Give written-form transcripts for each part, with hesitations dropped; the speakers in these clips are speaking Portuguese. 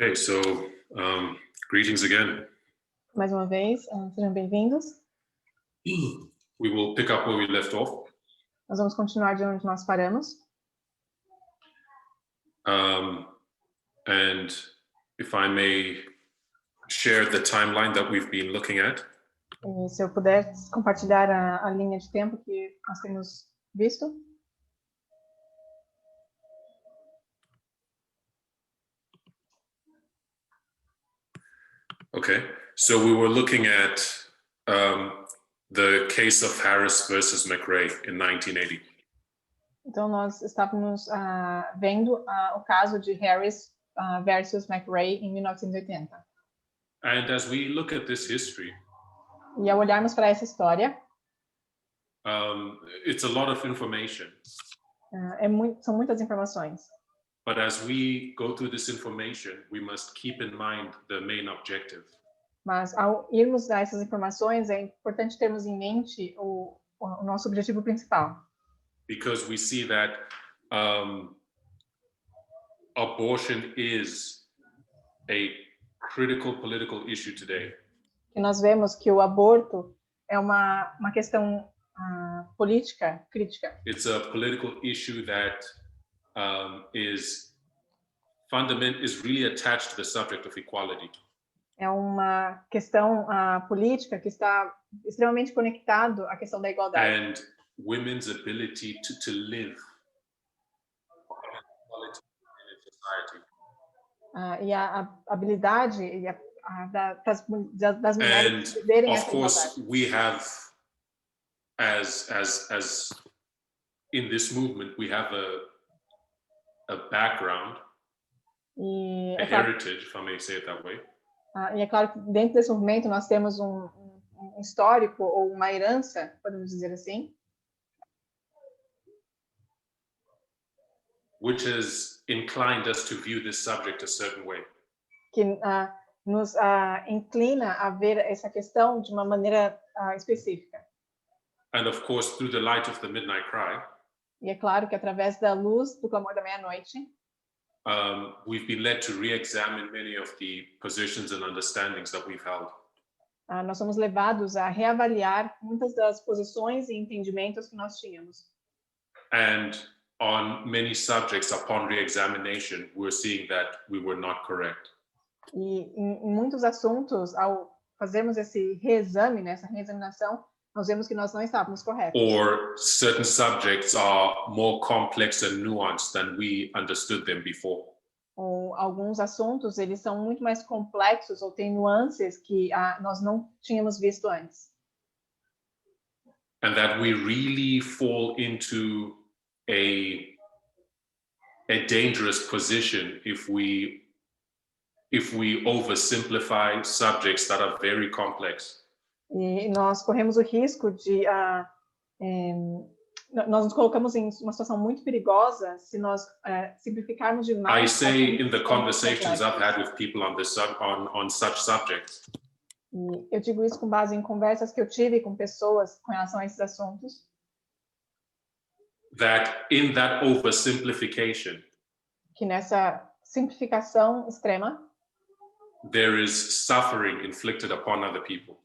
Okay, so greetings again. Mais uma vez, sejam bem-vindos. We will pick up where we left off. Nós vamos continuar de onde nós paramos. And if I may share the timeline that we've been looking at. E se eu puder compartilhar a linha de tempo que nós temos visto. Okay, so we were looking at the case of Harris versus McRae in 1980. Então nós estávamos vendo o caso de Harris versus McRae em 1980. And as we look at this history, e ao olharmos para essa história, it's a lot of information. São muitas informações. But as we go through this information, we must keep in mind the main objective. Mas ao irmos a essas informações, é importante termos em mente o nosso objetivo principal. Because we see that abortion is a critical political issue today. E nós vemos que o aborto é uma questão política crítica. It's a political issue that is really attached to the subject of equality. É uma questão política que está extremamente conectado à questão da igualdade. And women's ability to live in society. E a habilidade das mulheres viverem essa igualdade. Of course, we have, as in this movement, we have a background, a heritage, if I may say it that way. E é claro que dentro desse movimento nós temos um histórico ou uma herança, podemos dizer assim, which has inclined us to view this subject a certain way. Que nos inclina a ver essa questão de uma maneira específica. And of course, through the light of the midnight cry, e é claro que através da luz do clamor da meia-noite, we've been led to re-examine many of the positions and understandings that we've held. Nós somos levados a reavaliar muitas das posições e entendimentos que nós tínhamos. And on many subjects, upon re-examination, we're seeing that we were not correct. E em muitos assuntos, ao fazermos esse reexame, essa reexaminação, nós vemos que nós não estávamos corretos. Or certain subjects are more complex and nuanced than we understood them before. Ou alguns assuntos, eles são muito mais complexos ou têm nuances que nós não tínhamos visto antes. And that we really fall into a dangerous position if we oversimplify subjects that are very complex. E nós corremos o risco de nós nos colocamos em uma situação muito perigosa se nós simplificarmos demais. I say in the conversations I've had with people on such subjects. E eu digo isso com base em conversas que eu tive com pessoas com relação a esses assuntos. That in that oversimplification, que nessa simplificação extrema, there is suffering inflicted upon other people.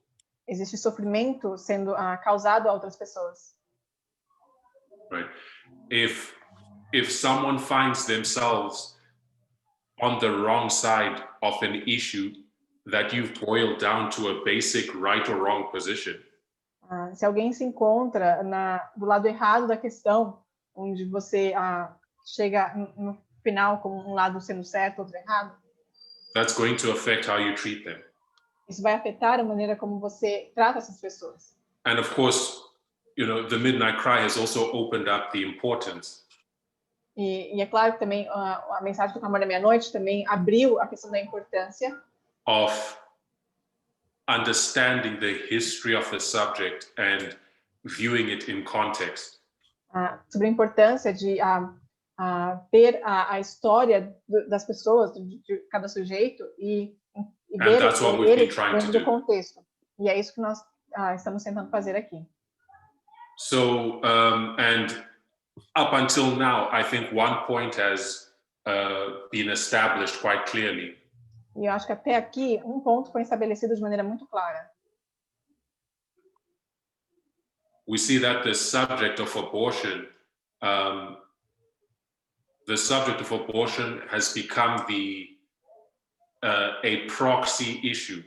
Existe sofrimento sendo causado a outras pessoas. Right. If someone finds themselves on the wrong side of an issue that you've boiled down to a basic right or wrong position. Se alguém se encontra do lado errado da questão, onde você chega no final com um lado sendo certo, outro errado, that's going to affect how you treat them. Isso vai afetar a maneira como você trata essas pessoas. And of course, the midnight cry has also opened up the importance. E é claro que também a mensagem do clamor da meia-noite também abriu a questão da importância of understanding the history of the subject and viewing it in context. Sobre a importância de ver a história das pessoas, de cada sujeito e ver ele dentro do contexto. E é isso que nós estamos tentando fazer aqui. So, and up until now, I think one point has been established quite clearly. E eu acho que até aqui um ponto foi estabelecido de maneira muito clara. We see that the subject of abortion has become a proxy issue.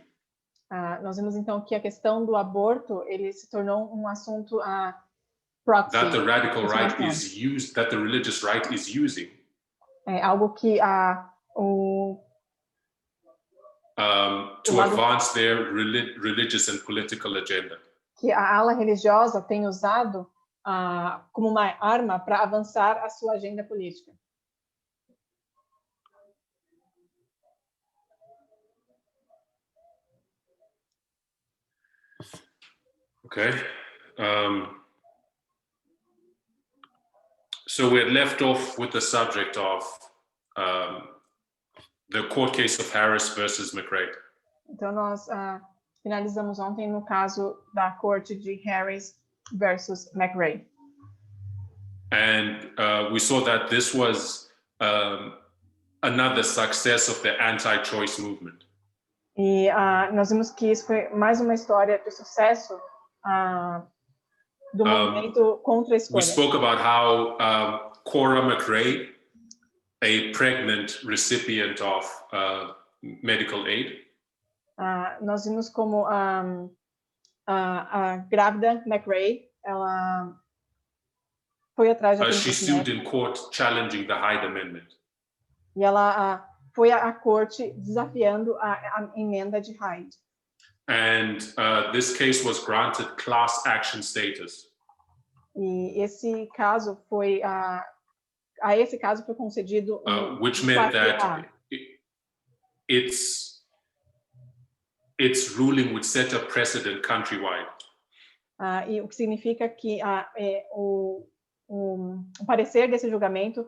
Nós vimos então que a questão do aborto ele se tornou um assunto proxy. That the radical right is used, that the religious right is using. É algo que to advance their religious and political agenda. Que a ala religiosa tem usado como uma arma para avançar a sua agenda política. Okay. So we had left off with the subject of the court case of Harris versus McRae. Então nós finalizamos ontem no caso da corte de Harris versus McRae. And we saw that this was another success of the anti-choice movement. E nós vimos que isso foi mais uma história de sucesso do movimento contra a escolha. We spoke about how Cora McRae, a pregnant recipient of medical aid, nós vimos como a grávida McRae, ela foi atrás de she sued in court challenging the Hyde Amendment. E ela foi à corte desafiando a emenda de Hyde. And this case was granted class action status. E esse caso foi a esse caso foi concedido which meant that its ruling would set a precedent countrywide. E o que significa que o parecer desse julgamento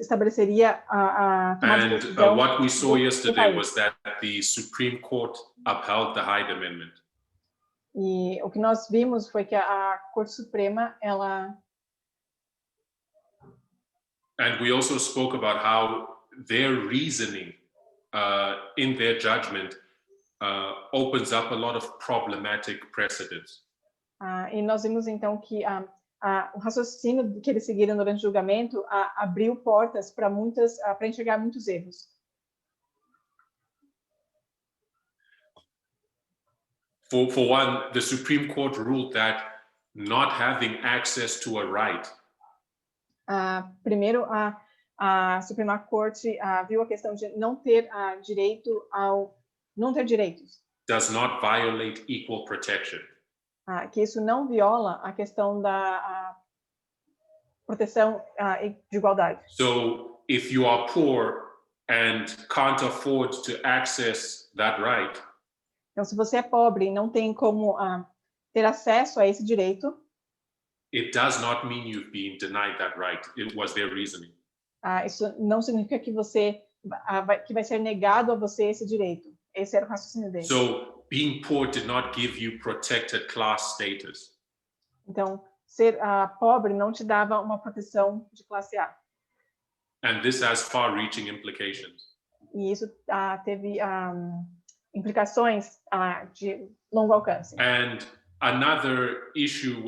estabeleceria a tomada de decisão. And what we saw yesterday was that the Supreme Court upheld the Hyde Amendment. E o que nós vimos foi que a Corte Suprema And we also spoke about how their reasoning in their judgment opens up a lot of problematic precedents. E nós vimos então que o raciocínio que eles seguiram durante o julgamento abriu portas para enxergar muitos erros. For one, the Supreme Court ruled that not having access to a right primeiro, a Suprema Corte viu a questão de não ter não ter direitos. Does not violate equal protection. Que isso não viola a questão da proteção de igualdade. So, if you are poor and can't afford to access that right, então, se você é pobre e não tem como ter acesso a esse direito, it does not mean you've been denied that right. It was their reasoning. Isso não significa que que vai ser negado a você esse direito. Esse era o raciocínio deles. So, being poor did not give you protected class status. Então, ser pobre não te dava uma proteção de classe A. And this has far-reaching implications. E isso teve implicações de longo alcance. And another issue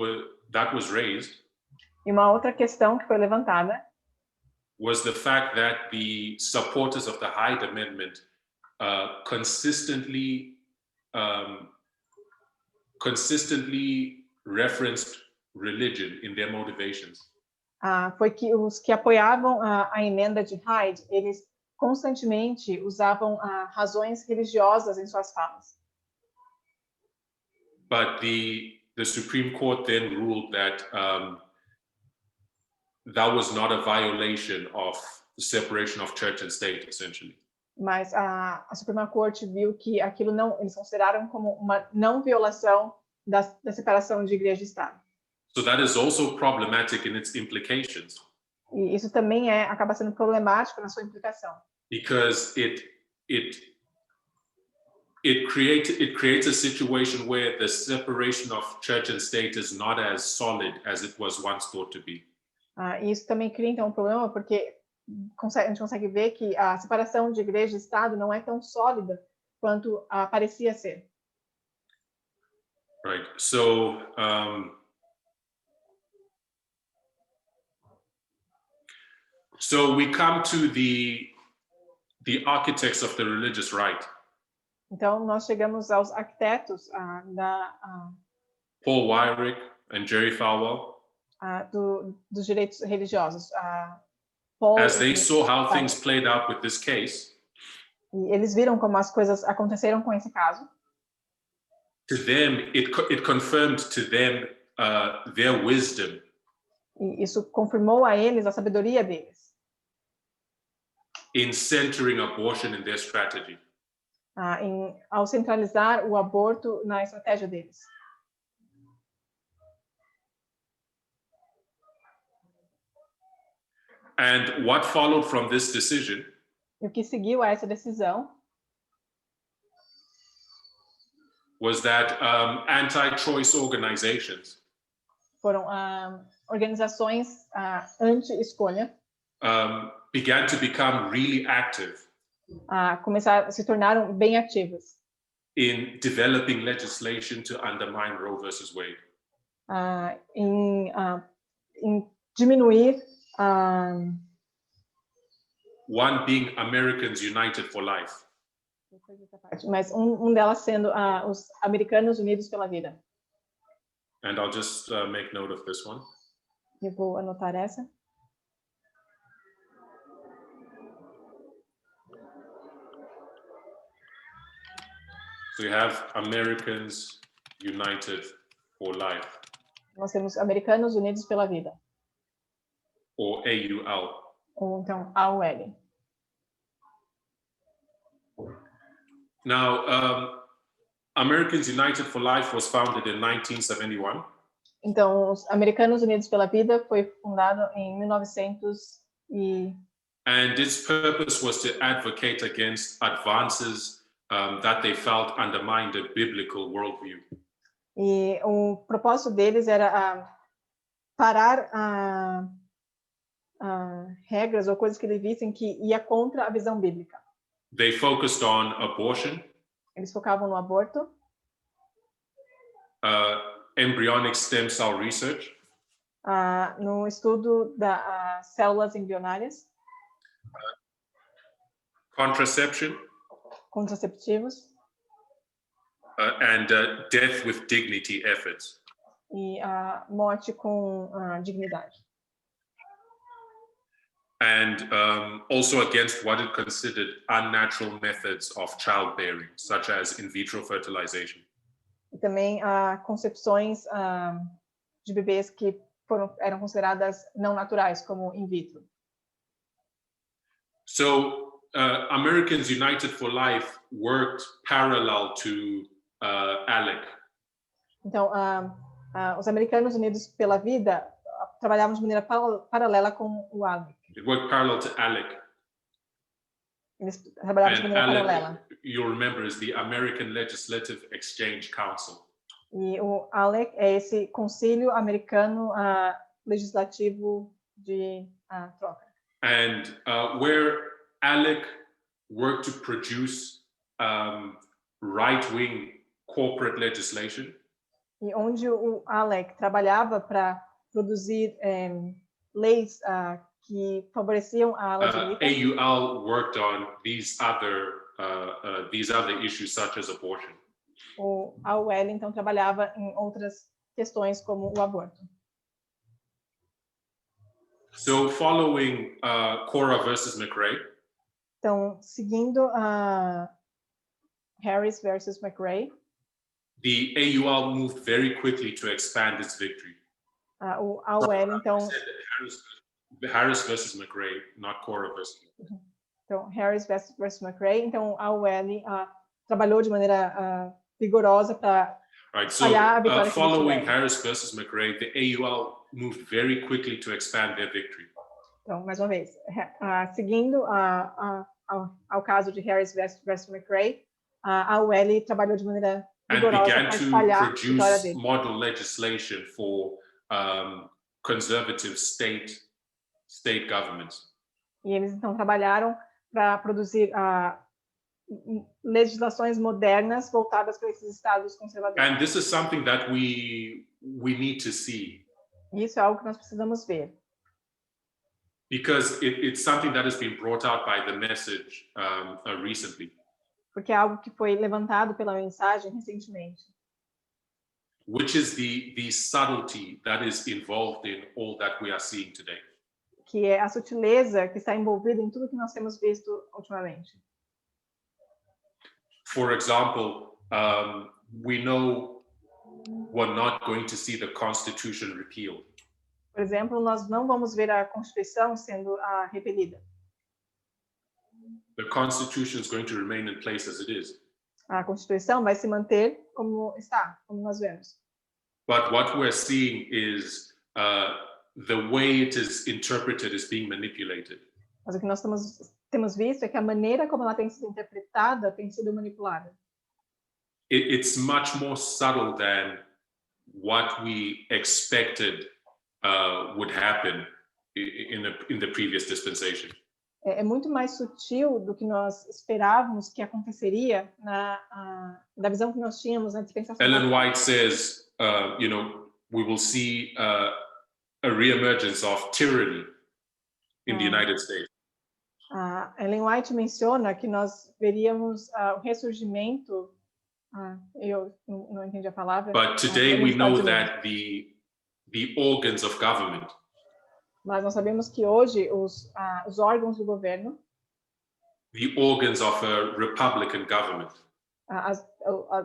that was raised e uma outra questão que foi levantada was the fact that the supporters of the Hyde Amendment consistently referenced religion in their motivations. Foi que os que apoiavam a emenda de Hyde, eles constantemente usavam razões religiosas em suas falas. But the Supreme Court then ruled that that was not a violation of the separation of church and state, essentially. Mas a Suprema Corte viu que aquilo eles consideraram como uma não violação da separação de igreja e Estado. So that is also problematic in its implications. E isso também acaba sendo problemático na sua implicação. Because it creates a situation where the separation of church and state is not as solid as it was once thought to be. E isso também cria então um problema porque a gente consegue ver que a separação de igreja e Estado não é tão sólida quanto parecia ser. Right. So so we come to the architects of the religious right. Então nós chegamos aos arquitetos Paul Weyrich and Jerry Falwell. Dos direitos religiosos. As they saw how things played out with this case, e eles viram como as coisas aconteceram com esse caso. To them, it confirmed to them their wisdom. E isso confirmou a eles a sabedoria deles. In centering abortion in their strategy. Ao centralizar o aborto na estratégia deles. And what followed from this decision? E o que seguiu a essa decisão? Was that anti-choice organizations foram organizações anti-escolha began to become really active se tornaram bem ativas in developing legislation to undermine Roe versus Wade. Em diminuir one being Americans United for Life. Mas delas sendo os Americanos Unidos pela Vida. And I'll just make note of this one. Eu vou anotar essa. So you have Americans United for Life. Nós temos Americanos Unidos pela Vida. Ou AUL. Ou então AUL. Now, Americans United for Life was founded in 1971. Então, os Americanos Unidos pela Vida foi fundado em 1900 And its purpose was to advocate against advances that they felt undermined a biblical worldview. E o propósito deles era parar regras ou coisas que eles vissem que ia contra a visão bíblica. They focused on abortion. Eles focavam no aborto. Embryonic stem cell research. No estudo das células embrionárias. Contraception. Contraceptivos. And death with dignity efforts. E morte com dignidade. And also against what it considered unnatural methods of childbearing, such as in vitro fertilization. E também concepções de bebês que eram consideradas não naturais, como in vitro. So Americans United for Life worked parallel to ALEC. Então, os Americanos Unidos pela Vida trabalhavam de maneira paralela com o ALEC. It worked parallel to ALEC. Eles trabalhavam de maneira paralela. You'll remember, is the American Legislative Exchange Council. E o ALEC é esse Conselho Americano Legislativo de troca. And where ALEC worked to produce right-wing corporate legislation. E onde o ALEC trabalhava para produzir leis que favoreciam a legislação. AUL worked on these other issues such as abortion. O AUL então trabalhava em outras questões como o aborto. So following Cora versus McRae. Então, seguindo Harris versus McRae. The AUL moved very quickly to expand its victory. O AUL então Harris versus McRae, not Cora versus McRae. Então, Harris versus McRae. Então, a AUL trabalhou de maneira vigorosa para espalhar a vitória. Following Harris versus McRae, the AUL moved very quickly to expand their victory. Então, mais uma vez, seguindo ao caso de Harris versus McRae, a AUL trabalhou de maneira vigorosa para espalhar a vitória dele. And began to produce model legislation for conservative state governments. E eles então trabalharam para produzir legislações modernas voltadas para esses estados conservadores. And this is something that we need to see. Isso é algo que nós precisamos ver. Because it's something that has been brought out by the message recently. Porque é algo que foi levantado pela mensagem recentemente. Which is the subtlety that is involved in all that we are seeing today. Que é a sutileza que está envolvida em tudo que nós temos visto ultimamente. For example, we know we're not going to see the Constitution repealed. Por exemplo, nós não vamos ver a Constituição sendo repelida. The Constitution is going to remain in place as it is. A Constituição vai se manter como está, como nós vemos. But what we're seeing is the way it is interpreted is being manipulated. Mas o que nós temos visto é que a maneira como ela tem sido interpretada tem sido manipulada. It's much more subtle than what we expected would happen in the previous dispensation. É muito mais sutil do que nós esperávamos que aconteceria da visão que nós tínhamos na dispensação. Ellen White says, we will see a reemergence of tyranny in the United States. Ellen White menciona que nós veríamos o ressurgimento. Eu não entendi a palavra. But today we know that the organs of government. Mas nós sabemos que hoje os órgãos do governo, the organs of a republican government,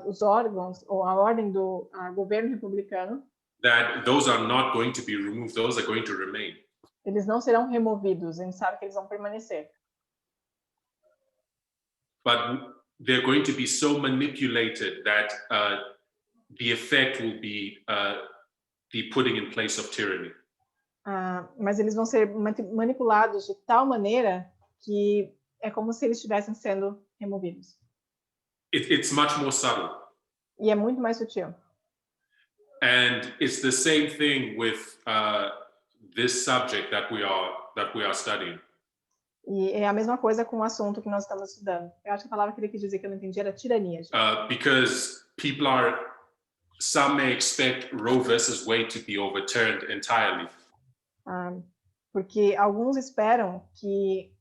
os órgãos ou a ordem do governo republicano, that those are not going to be removed, those are going to remain. Eles não serão removidos, a gente sabe que eles vão permanecer. But they're going to be so manipulated that the effect will be the putting in place of tyranny. Mas eles vão ser manipulados de tal maneira que é como se eles estivessem sendo removidos. It's much more subtle. E é muito mais sutil. And it's the same thing with this subject that we are studying. E é a mesma coisa com o assunto que nós estamos estudando. Eu acho que a palavra que ele quis dizer que eu não entendi era tirania. Because some may expect Roe versus Wade to be overturned entirely. Porque alguns esperam que...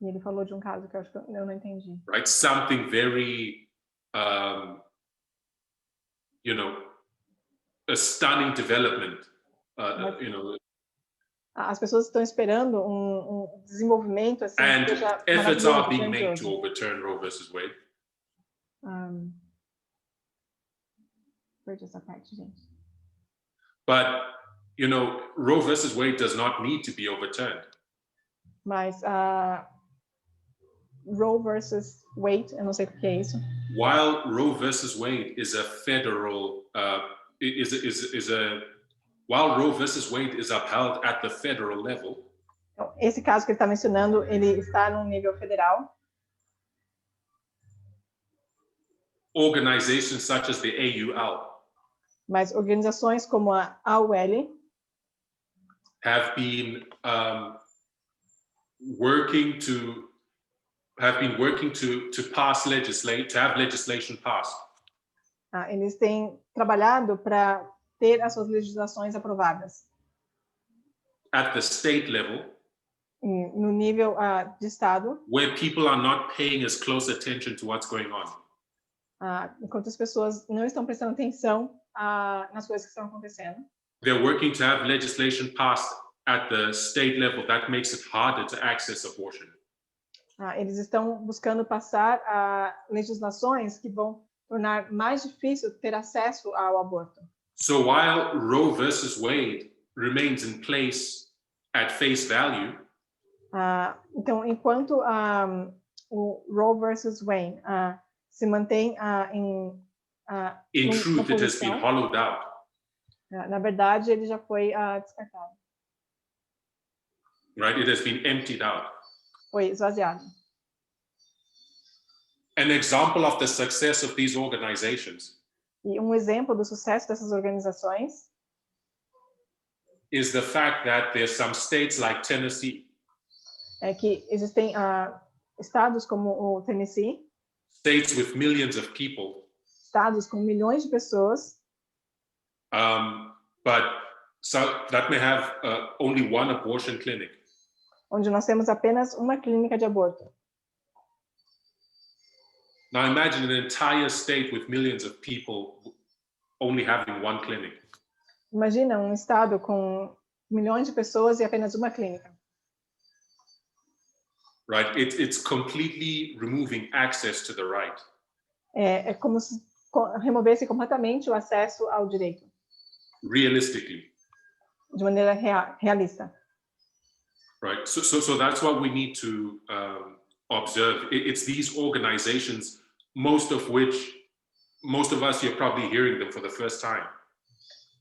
E ele falou de um caso que eu acho que eu não entendi. Right, something very, a stunning development. As pessoas estão esperando um desenvolvimento assim. And que seja efforts are being made to overturn Roe versus Wade. Perdi essa parte, gente. But Roe versus Wade does not need to be overturned. Mas Roe versus Wade, eu não sei o que é isso. While Roe versus Wade is a federal, while Roe versus Wade is upheld at the federal level. Então, esse caso que ele está mencionando, ele está no nível federal. Organizations such as the AUL. Mas organizações como a AUL have been working to pass to have legislation passed. Eles têm trabalhado para ter as suas legislações aprovadas. At the state level. No nível de estado. Where people are not paying as close attention to what's going on. Enquanto as pessoas não estão prestando atenção nas coisas que estão acontecendo. They're working to have legislation passed at the state level that makes it harder to access abortion. Eles estão buscando passar legislações que vão tornar mais difícil ter acesso ao aborto. So while Roe versus Wade remains in place at face value, então enquanto o Roe versus Wade se mantém in truth it has been hollowed out. Na verdade, ele já foi descartado. Right, it has been emptied out. Foi esvaziado. An example of the success of these organizations. E exemplo do sucesso dessas organizações is the fact that there's some states like Tennessee. É que existem estados como o Tennessee, states with millions of people, estados com milhões de pessoas, but so that may have only one abortion clinic. Onde nós temos apenas uma clínica de aborto. Now imagine an entire state with millions of people only having one clinic. Imagina um estado com milhões de pessoas e apenas uma clínica. Right? It's completely removing access to the right. É como se removesse completamente o acesso ao direito. Realistically. De maneira realista. Right. So that's what we need to observe. It's these organizations, most of us, you're probably hearing them for the first time.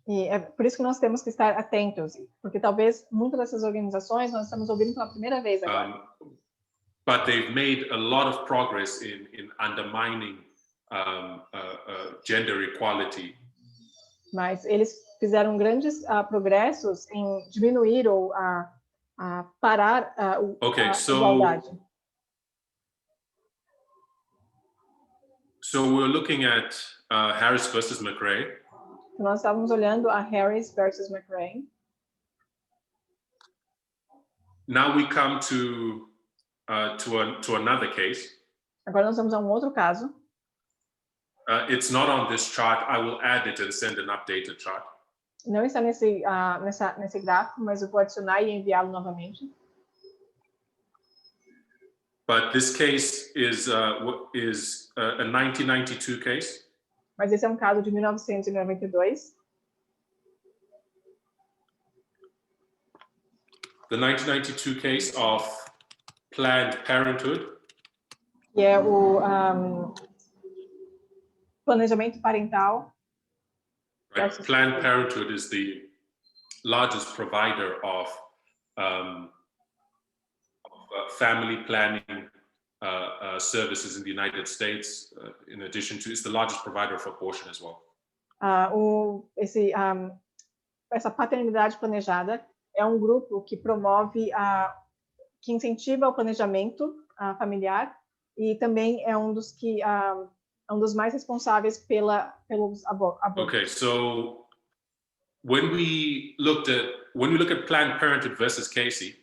E é por isso que nós temos que estar atentos, porque talvez muitas dessas organizações nós estamos ouvindo pela primeira vez agora. But they've made a lot of progress in undermining gender equality. Mas eles fizeram grandes progressos em diminuir ou parar a igualdade. So we're looking at Harris versus McRae. Nós estávamos olhando a Harris versus McRae. Now we come to another case. Agora nós vamos a outro caso. It's not on this chart. I will add it and send an updated chart. Não está nesse gráfico, mas eu vou adicionar e enviá-lo novamente. But this case is a 1992 case. Mas esse é um caso de 1992. The 1992 case of Planned Parenthood. Que é o planejamento parental. Right. Planned Parenthood is the largest provider of family planning services in the United States. In addition to, it's the largest provider of abortion as well. Essa paternidade planejada é um grupo que promove, que incentiva o planejamento familiar e também é um dos que um dos mais responsáveis pelos abortos. Okay, so when we look at Planned Parenthood versus Casey,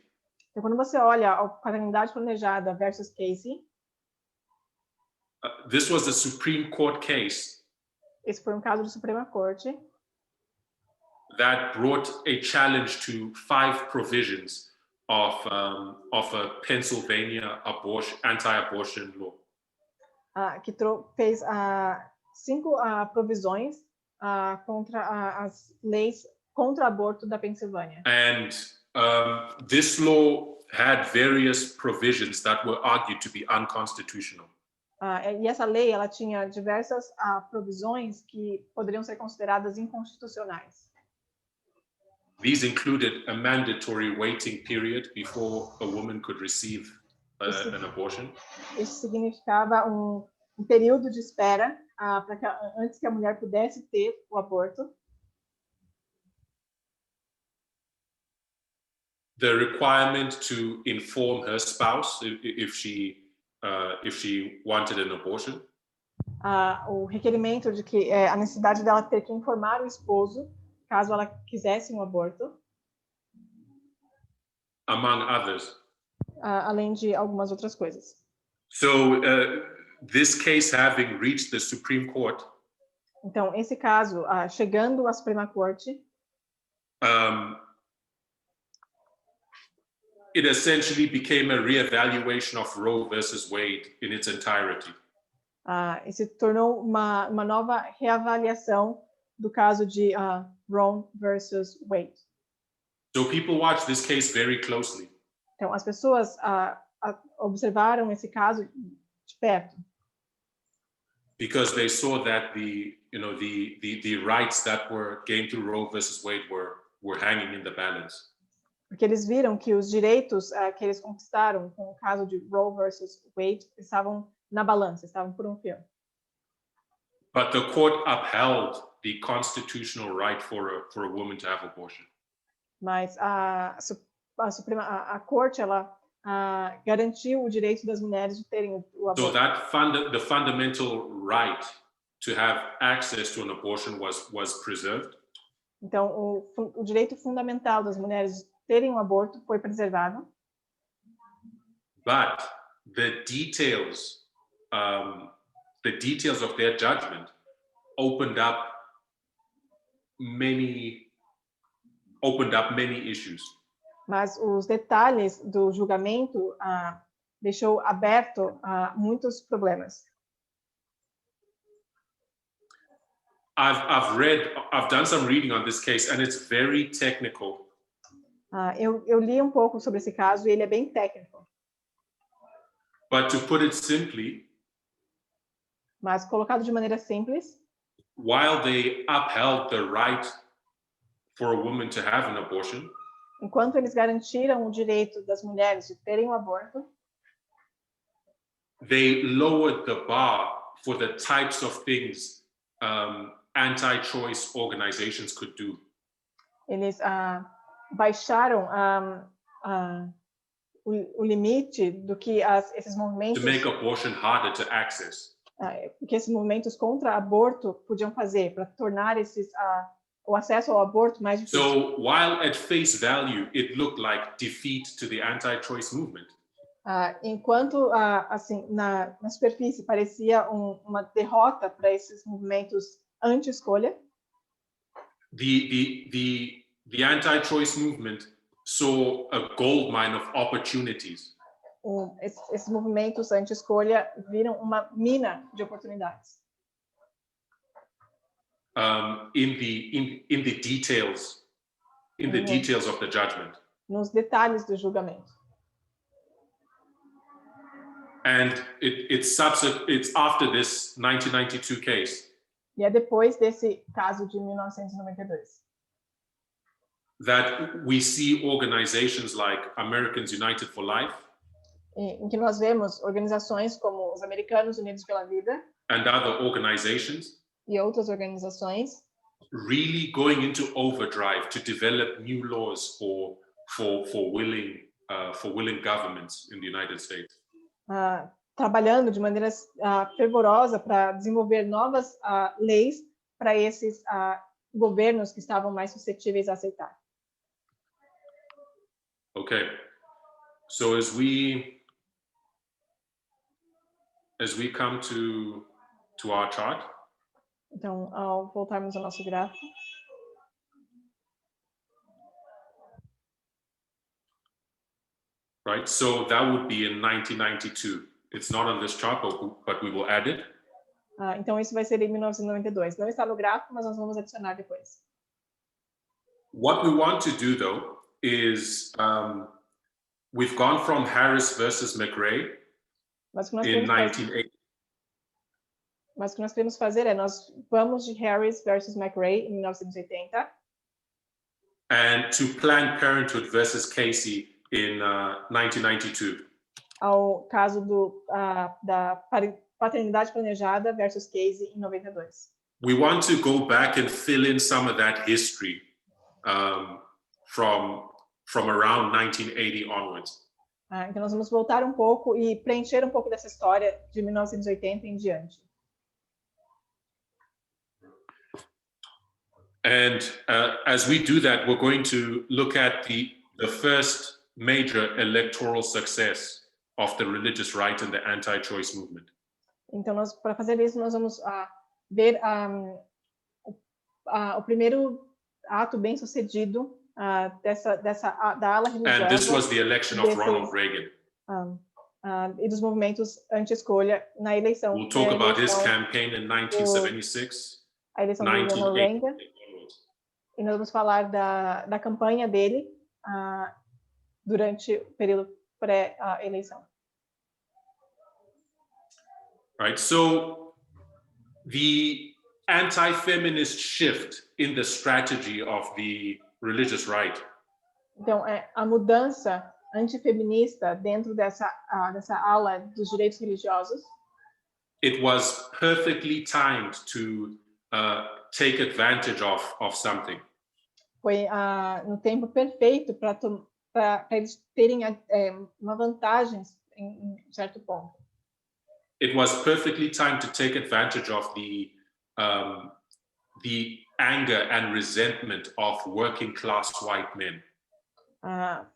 então, quando você olha a paternidade planejada versus Casey, this was a Supreme Court case. Esse foi um caso de Suprema Corte. That brought a challenge to 5 provisions of a Pennsylvania anti-abortion law. Que fez 5 provisões contra as leis contra aborto da Pensilvânia. And this law had various provisions that were argued to be unconstitutional. E essa lei ela tinha diversas provisões que poderiam ser consideradas inconstitucionais. These included a mandatory waiting period before a woman could receive an abortion. Isso significava um período de espera antes que a mulher pudesse ter o aborto. The requirement to inform her spouse if she wanted an abortion. O requerimento de que a necessidade dela ter que informar o esposo caso ela quisesse um aborto. Among others. Além de algumas outras coisas. So this case having reached the Supreme Court. Então esse caso chegando à Suprema Corte. It essentially became a reevaluation of Roe versus Wade in its entirety. E se tornou uma nova reavaliação do caso de Roe versus Wade. So people watch this case very closely. Então as pessoas observaram esse caso de perto. Because they saw that the rights that were gained through Roe versus Wade were hanging in the balance. Porque eles viram que os direitos que eles conquistaram com o caso de Roe versus Wade estavam na balança, estavam por um fio. But the court upheld the constitutional right for a woman to have abortion. Mas a corte ela garantiu o direito das mulheres de terem o aborto. So the fundamental right to have access to an abortion was preserved. Então o direito fundamental das mulheres de terem um aborto foi preservado. But the details of their judgment opened up many issues. Mas os detalhes do julgamento deixou aberto muitos problemas. I've done some reading on this case, and it's very technical. Eu li um pouco sobre esse caso e ele é bem técnico. But to put it simply, mas colocado de maneira simples, while they upheld the right for a woman to have an abortion, enquanto eles garantiram o direito das mulheres de terem um aborto, they lowered the bar for the types of things anti-choice organizations could do. Eles baixaram o limite do que esses movimentos, to make abortion harder to access. Que esses movimentos contra aborto podiam fazer para tornar o acesso ao aborto mais difícil. So while at face value it looked like defeat to the anti-choice movement, enquanto assim na superfície parecia uma derrota para esses movimentos anti-escolha, the anti-choice movement saw a gold mine of opportunities. Esses movimentos anti-escolha viram uma mina de oportunidades. In the details of the judgment. Nos detalhes do julgamento. And it's after this 1992 case. E é depois desse caso de 1992. That we see organizations like Americans United for Life. Em que nós vemos organizações como os Americanos Unidos pela Vida. And other organizations. E outras organizações. Really going into overdrive to develop new laws for willing governments in the United States. Trabalhando de maneira fervorosa para desenvolver novas leis para esses governos que estavam mais suscetíveis a aceitar. Okay, so as we come to our chart. Então, ao voltarmos ao nosso gráfico. Right, so that would be in 1992. It's not on this chart, but we will add it. Então isso vai ser em 1992. Não está no gráfico, mas nós vamos adicionar depois. What we want to do, though, is we've gone from Harris versus McRae in 1980. Mas o que nós queremos fazer é nós vamos de Harris versus McRae em 1980. And to Planned Parenthood versus Casey in 1992. Ao caso da paternidade planejada versus Casey em 92. We want to go back and fill in some of that history from around 1980 onwards. Então nós vamos voltar um pouco e preencher um pouco dessa história de 1980 em diante. And as we do that, we're going to look at the first major electoral success of the religious right and the anti-choice movement. Então, para fazer isso, nós vamos ver o primeiro ato bem sucedido da ala religiosa. And this was the election of Ronald Reagan. E dos movimentos anti-escolha na eleição. We'll talk about his campaign in 1976. A eleição de Ronald Reagan. E nós vamos falar da campanha dele durante o período pré-eleição. Right, so the anti-feminist shift in the strategy of the religious right. Então, a mudança antifeminista dentro dessa ala dos direitos religiosos. It was perfectly timed to take advantage of something. Foi no tempo perfeito para eles terem uma vantagem em certo ponto. It was perfectly timed to take advantage of the anger and resentment of working class white men.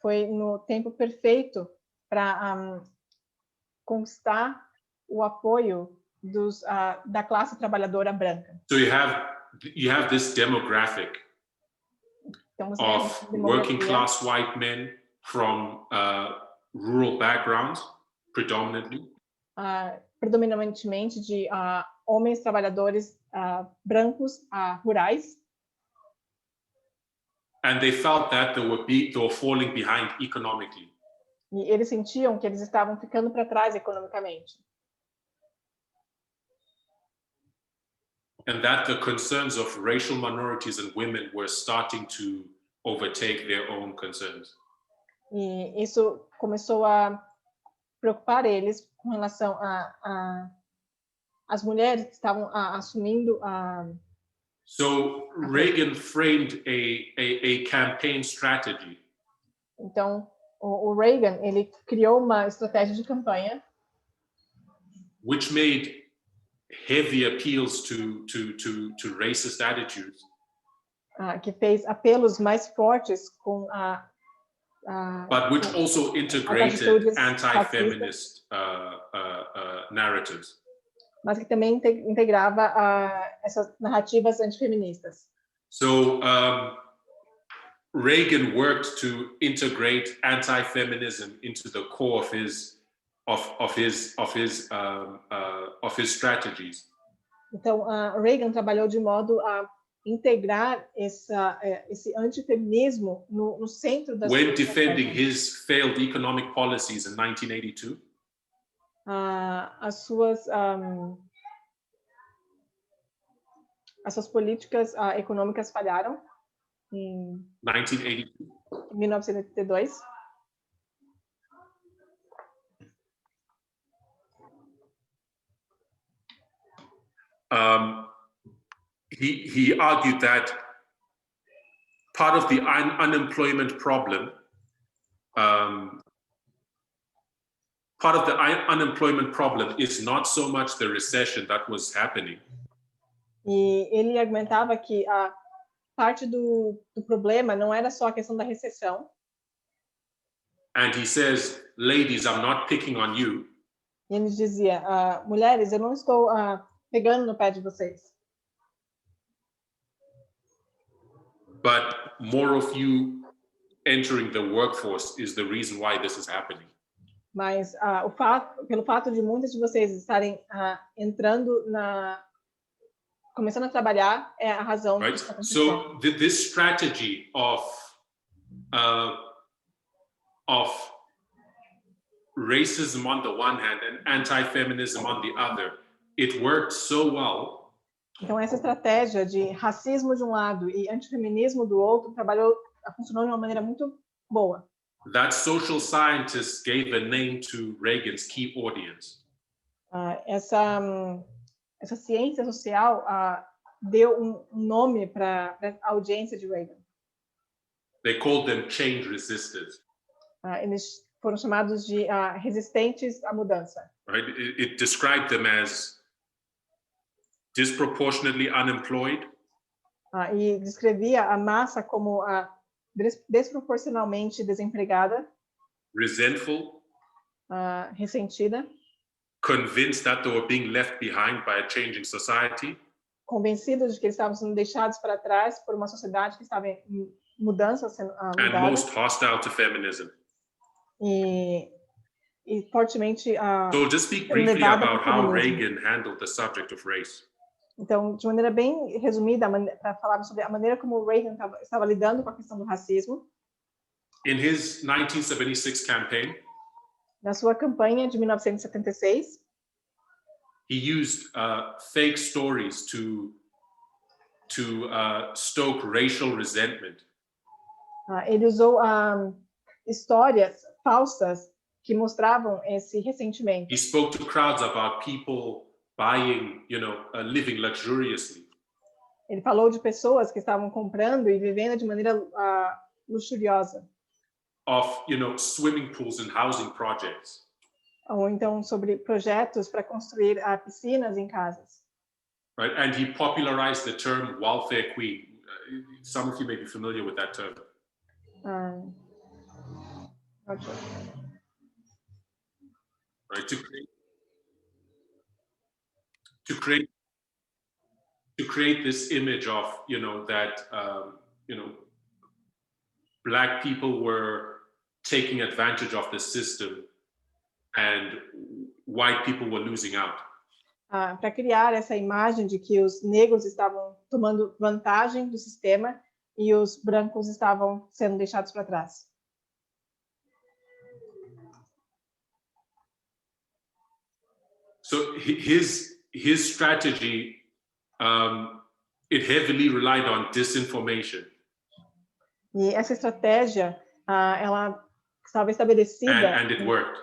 Foi no tempo perfeito para conquistar o apoio da classe trabalhadora branca. So you have this demographic of working class white men from rural backgrounds, predominantly. Predominantemente de homens trabalhadores brancos rurais. And they felt that they were falling behind economically. E eles sentiam que eles estavam ficando para trás economicamente. And that the concerns of racial minorities and women were starting to overtake their own concerns. E isso começou a preocupar eles com relação as mulheres que estavam assumindo So Reagan framed a campaign strategy. Então o Reagan ele criou uma estratégia de campanha which made heavy appeals to racist attitudes. Que fez apelos mais fortes com but which also integrated anti-feminist narratives. Mas que também integrava essas narrativas antifeministas. So Reagan worked to integrate anti-feminism into the core of his strategies. Então, Reagan trabalhou de modo a integrar esse antifeminismo no centro das When defending his failed economic policies in 1982. As suas políticas econômicas falharam em 1982. He argued that part of the unemployment problem, is not so much the recession that was happening. E ele argumentava que a parte do problema não era só a questão da recessão. And he says, ladies, I'm not picking on you. E ele dizia, mulheres, eu não estou pegando no pé de vocês. But more of you entering the workforce is the reason why this is happening. Mas pelo fato de muitas de vocês estarem entrando começando a trabalhar é a razão. Right. So this strategy of racism on the one hand and anti-feminism on the other, it worked so well. Então essa estratégia de racismo de um lado e antifeminismo do outro funcionou de uma maneira muito boa. That social scientists gave a name to Reagan's key audience. Essa ciência social deu um nome para a audiência de Reagan. They called them change resistors. Eles foram chamados de resistentes à mudança. Right? It described them as disproportionately unemployed. E descrevia a massa como desproporcionalmente desempregada. Resentful. Ressentida. Convinced that they were being left behind by a changing society. Convencidos de que eles estavam sendo deixados para trás por uma sociedade que estava em mudança sendo mudada. And most hostile to feminism. E fortemente So just speak briefly about how Reagan handled the subject of race. Então, de maneira bem resumida, para falar sobre a maneira como o Reagan estava lidando com a questão do racismo. In his 1976 campaign, na sua campanha de 1976, he used fake stories to stoke racial resentment. Ele usou histórias falsas que mostravam esse ressentimento. He spoke to crowds about people buying, living luxuriously. Ele falou de pessoas que estavam comprando e vivendo de maneira luxuriosa. Of, swimming pools and housing projects. Ou então sobre projetos para construir piscinas em casas. Right, and he popularized the term welfare queen. Some of you may be familiar with that term. Not sure. Right, to create this image of, that, Black people were taking advantage of the system and white people were losing out. Para criar essa imagem de que os negros estavam tomando vantagem do sistema e os brancos estavam sendo deixados para trás. So his strategy, it heavily relied on disinformation. E essa estratégia, ela estava estabelecida and it worked.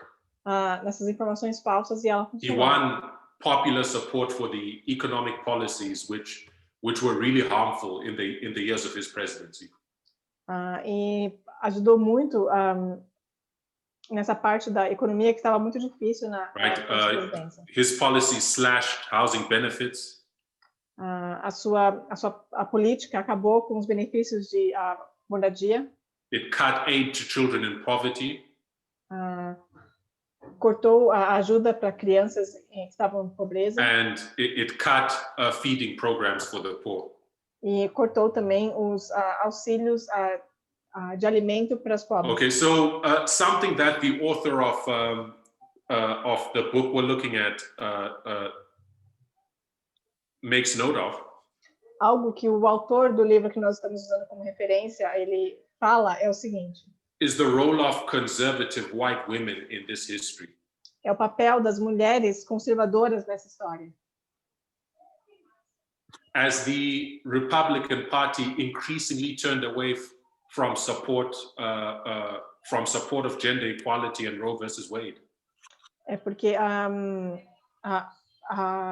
Nessas informações falsas e ela He funcionou. won popular support for the economic policies which were really harmful in the years of his presidency. E ajudou muito nessa parte da economia que estava muito difícil na presidência. His policy slashed housing benefits. A política acabou com os benefícios de moradia. It cut aid to children in poverty. Cortou a ajuda para crianças que estavam em pobreza. And it cut feeding programs for the poor. E cortou também os auxílios de alimento para os pobres. Okay, so something that the author of the book we're looking at makes note of. Algo que o autor do livro que nós estamos usando como referência, ele fala é o seguinte. Is the role of conservative white women in this history. É o papel das mulheres conservadoras nessa história. As the Republican Party increasingly turned away from support of gender equality and Roe versus Wade. É porque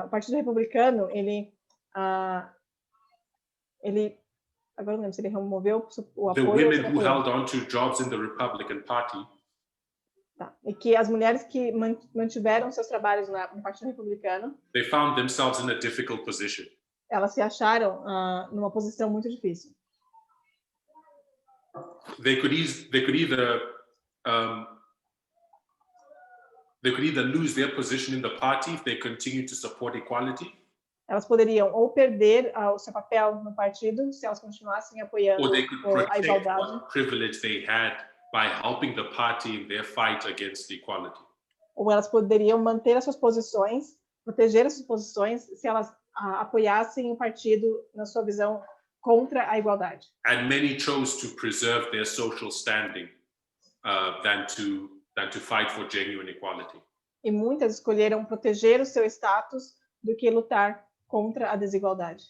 o Partido Republicano, ele agora não lembro se ele removeu o apoio. The women who held on to jobs in the Republican Party. Tá. E que as mulheres que mantiveram seus trabalhos no Partido Republicano. They found themselves in a difficult position. Elas se acharam numa posição muito difícil. They could either lose their position in the party if they continue to support equality. Elas poderiam ou perder o seu papel no partido se elas continuassem apoiando a igualdade. What privilege they had by helping the party in their fight against equality. Ou elas poderiam manter as suas posições, proteger as suas posições se elas apoiassem o partido na sua visão contra a igualdade. And many chose to preserve their social standing than to fight for genuine equality. E muitas escolheram proteger o seu status do que lutar contra a desigualdade.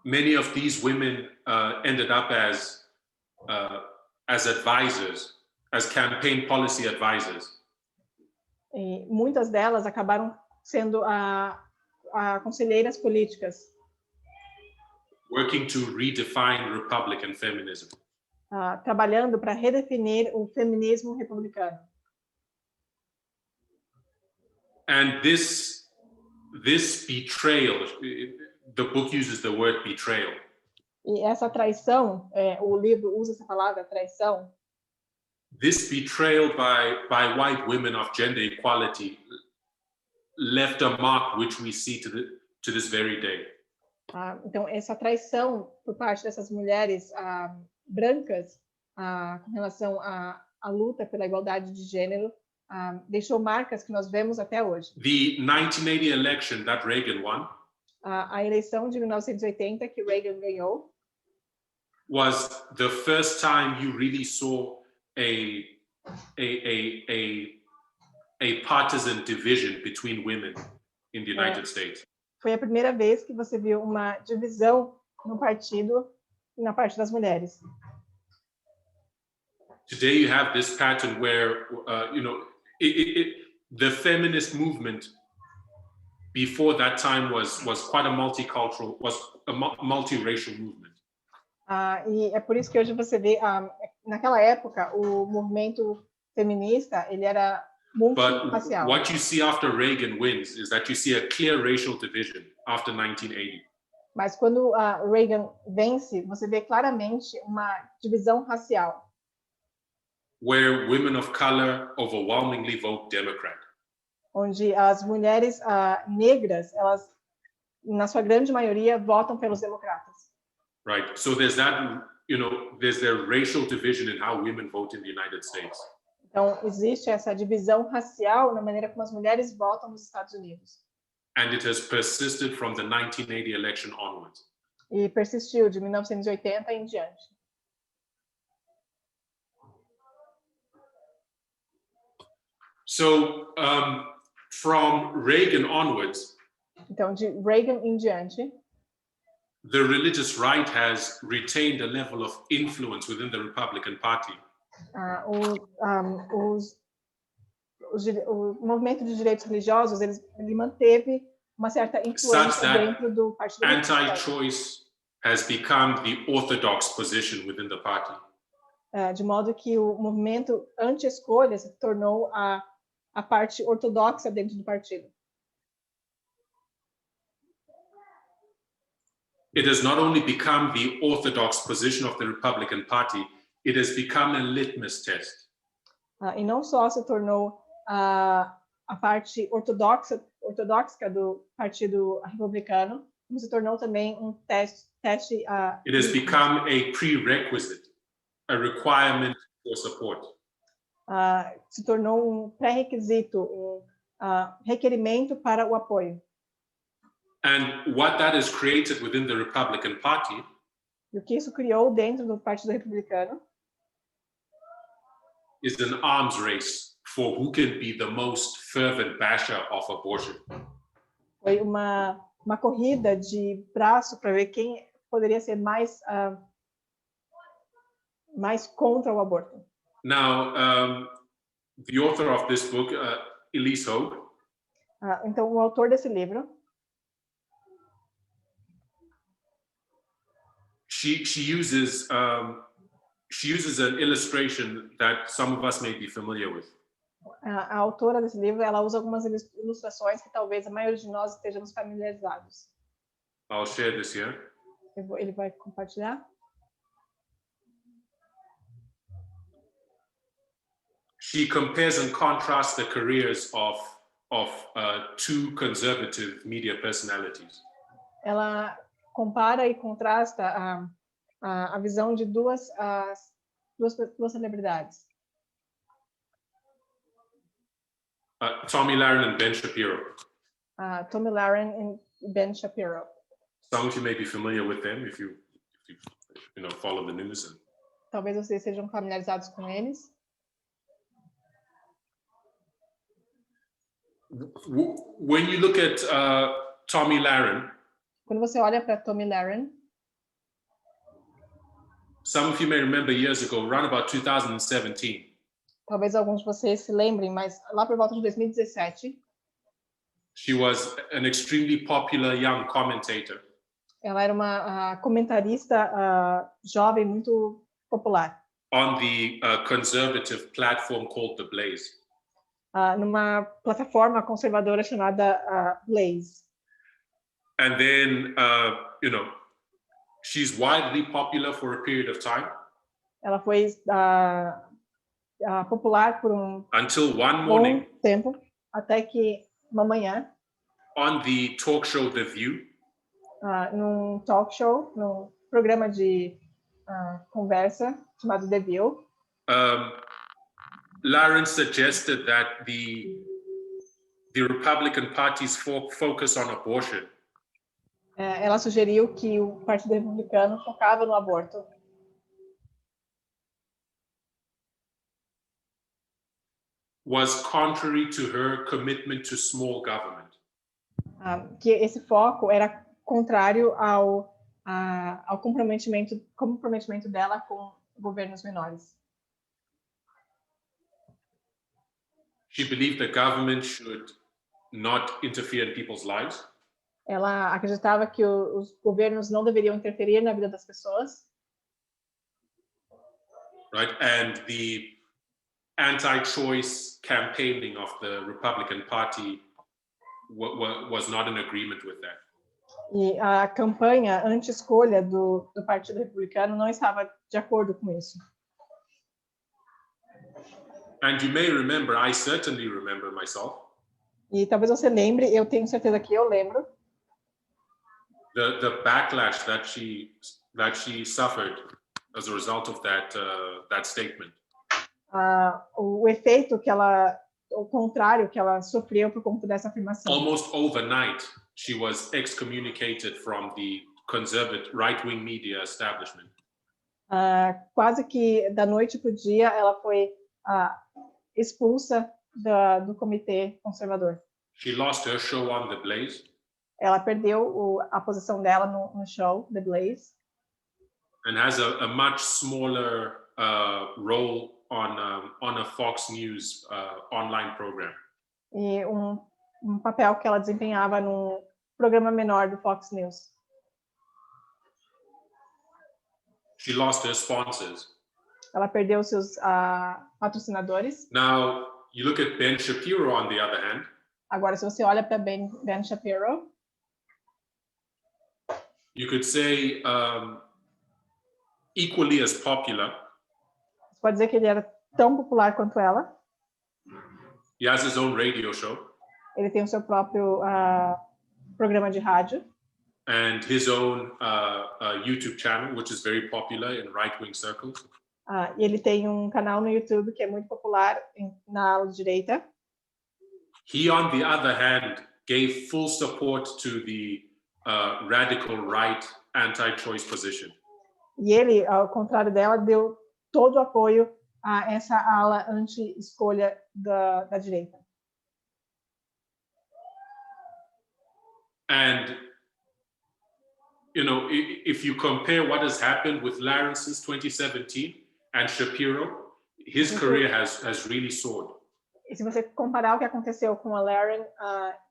Many of these women ended up as advisors, as campaign policy advisors. E muitas delas acabaram sendo conselheiras políticas. Working to redefine Republican feminism. Trabalhando para redefinir o feminismo republicano. And this betrayal, the book uses the word betrayal. E essa traição, o livro usa essa palavra traição. This betrayal by white women of gender equality left a mark which we see to this very day. Então essa traição por parte dessas mulheres brancas com relação à luta pela igualdade de gênero deixou marcas que nós vemos até hoje. The 1980 election that Reagan won. A eleição de 1980 que Reagan ganhou. Was the first time you really saw a partisan division between women in the United States. Foi a primeira vez que você viu uma divisão no partido na parte das mulheres. Today you have this pattern where the feminist movement before that time was quite a multicultural, was a multiracial movement. E é por isso que hoje você vê, naquela época, o movimento feminista, ele era multirracial. But what you see after Reagan wins is that you see a clear racial division after 1980. Mas quando Reagan vence, você vê claramente uma divisão racial. Where women of color overwhelmingly vote Democrat. Onde as mulheres negras, elas, na sua grande maioria, votam pelos democratas. Right. So there's that, there's the racial division in how women vote in the United States. Então, existe essa divisão racial na maneira como as mulheres votam nos Estados Unidos. And it has persisted from the 1980 election onwards. E persistiu de 1980 em diante. So, from Reagan onwards, então, de Reagan em diante, the religious right has retained a level of influence within the Republican Party. O movimento de direitos religiosos, ele manteve uma certa influência dentro do Partido Republicano. Anti-choice has become the orthodox position within the party. De modo que o movimento anti-escolha se tornou a parte ortodoxa dentro do partido. It has not only become the orthodox position of the Republican Party, it has become a litmus test. E não só se tornou a parte ortodoxa do Partido Republicano, como se tornou também um teste. It has become a prerequisite, a requirement for support. Se tornou um pré-requisito, requerimento para o apoio. And what that has created within the Republican Party, e o que isso criou dentro do Partido Republicano, is an arms race for who can be the most fervent basher of abortion. Foi uma corrida de braço para ver quem poderia ser mais contra o aborto. Now, the author of this book, Elise Hogue, então o autor desse livro, she uses an illustration that some of us may be familiar with. A autora desse livro, ela usa algumas ilustrações que talvez a maioria de nós estejamos familiarizados. I'll share this here. Ele vai compartilhar. She compares and contrasts the careers of two conservative media personalities. Ela compara e contrasta a visão de duas celebridades. Tomi Lahren and Ben Shapiro. Tomi Lahren e Ben Shapiro. Some of you may be familiar with them if you follow the news. Talvez vocês sejam familiarizados com eles. When you look at Tomi Lahren, quando você olha para Tomi Lahren, some of you may remember years ago, around about 2017. Talvez alguns de vocês se lembrem, mas lá por volta de 2017. She was an extremely popular young commentator. Ela era uma comentarista jovem muito popular. On the conservative platform called The Blaze. Numa plataforma conservadora chamada Blaze. And then, she's widely popular for a period of time. Ela foi popular por until one morning, bom tempo, até que uma manhã, on the talk show The View, num talk show, num programa de conversa chamado The View, Lahren suggested that the Republican Party's focus on abortion ela sugeriu que o Partido Republicano focava no aborto. Was contrary to her commitment to small government. Que esse foco era contrário ao comprometimento dela com governos menores. She believed the government should not interfere in people's lives. Ela acreditava que os governos não deveriam interferir na vida das pessoas. Right, and the anti-choice campaigning of the Republican Party was not in agreement with that. E a campanha anti-escolha do Partido Republicano não estava de acordo com isso. And you may remember, I certainly remember myself. E talvez você lembre, eu tenho certeza que eu lembro. The backlash that she suffered as a result of that statement. O efeito que ela, o contrário que ela sofreu por conta dessa afirmação. Almost overnight, she was excommunicated from the conservative right-wing media establishment. Quase que da noite para o dia, ela foi expulsa do comitê conservador. She lost her show on The Blaze. Ela perdeu a posição dela no show The Blaze. And has a much smaller role on a Fox News online program. E um papel que ela desempenhava num programa menor do Fox News. She lost her sponsors. Ela perdeu seus patrocinadores. Now, you look at Ben Shapiro, on the other hand. Agora, se você olha para Ben Shapiro, you could say equally as popular. Você pode dizer que ele era tão popular quanto ela. He has his own radio show. Ele tem o seu próprio programa de rádio. And his own YouTube channel, which is very popular in right-wing circles. E ele tem um canal no YouTube que é muito popular na ala direita. He, on the other hand, gave full support to the radical right anti-choice position. E ele, ao contrário dela, deu todo o apoio a essa ala anti-escolha da direita. And, you know, if you compare what has happened with Larry since 2017 and Shapiro, his career has really soared. E se você comparar o que aconteceu com a Lauren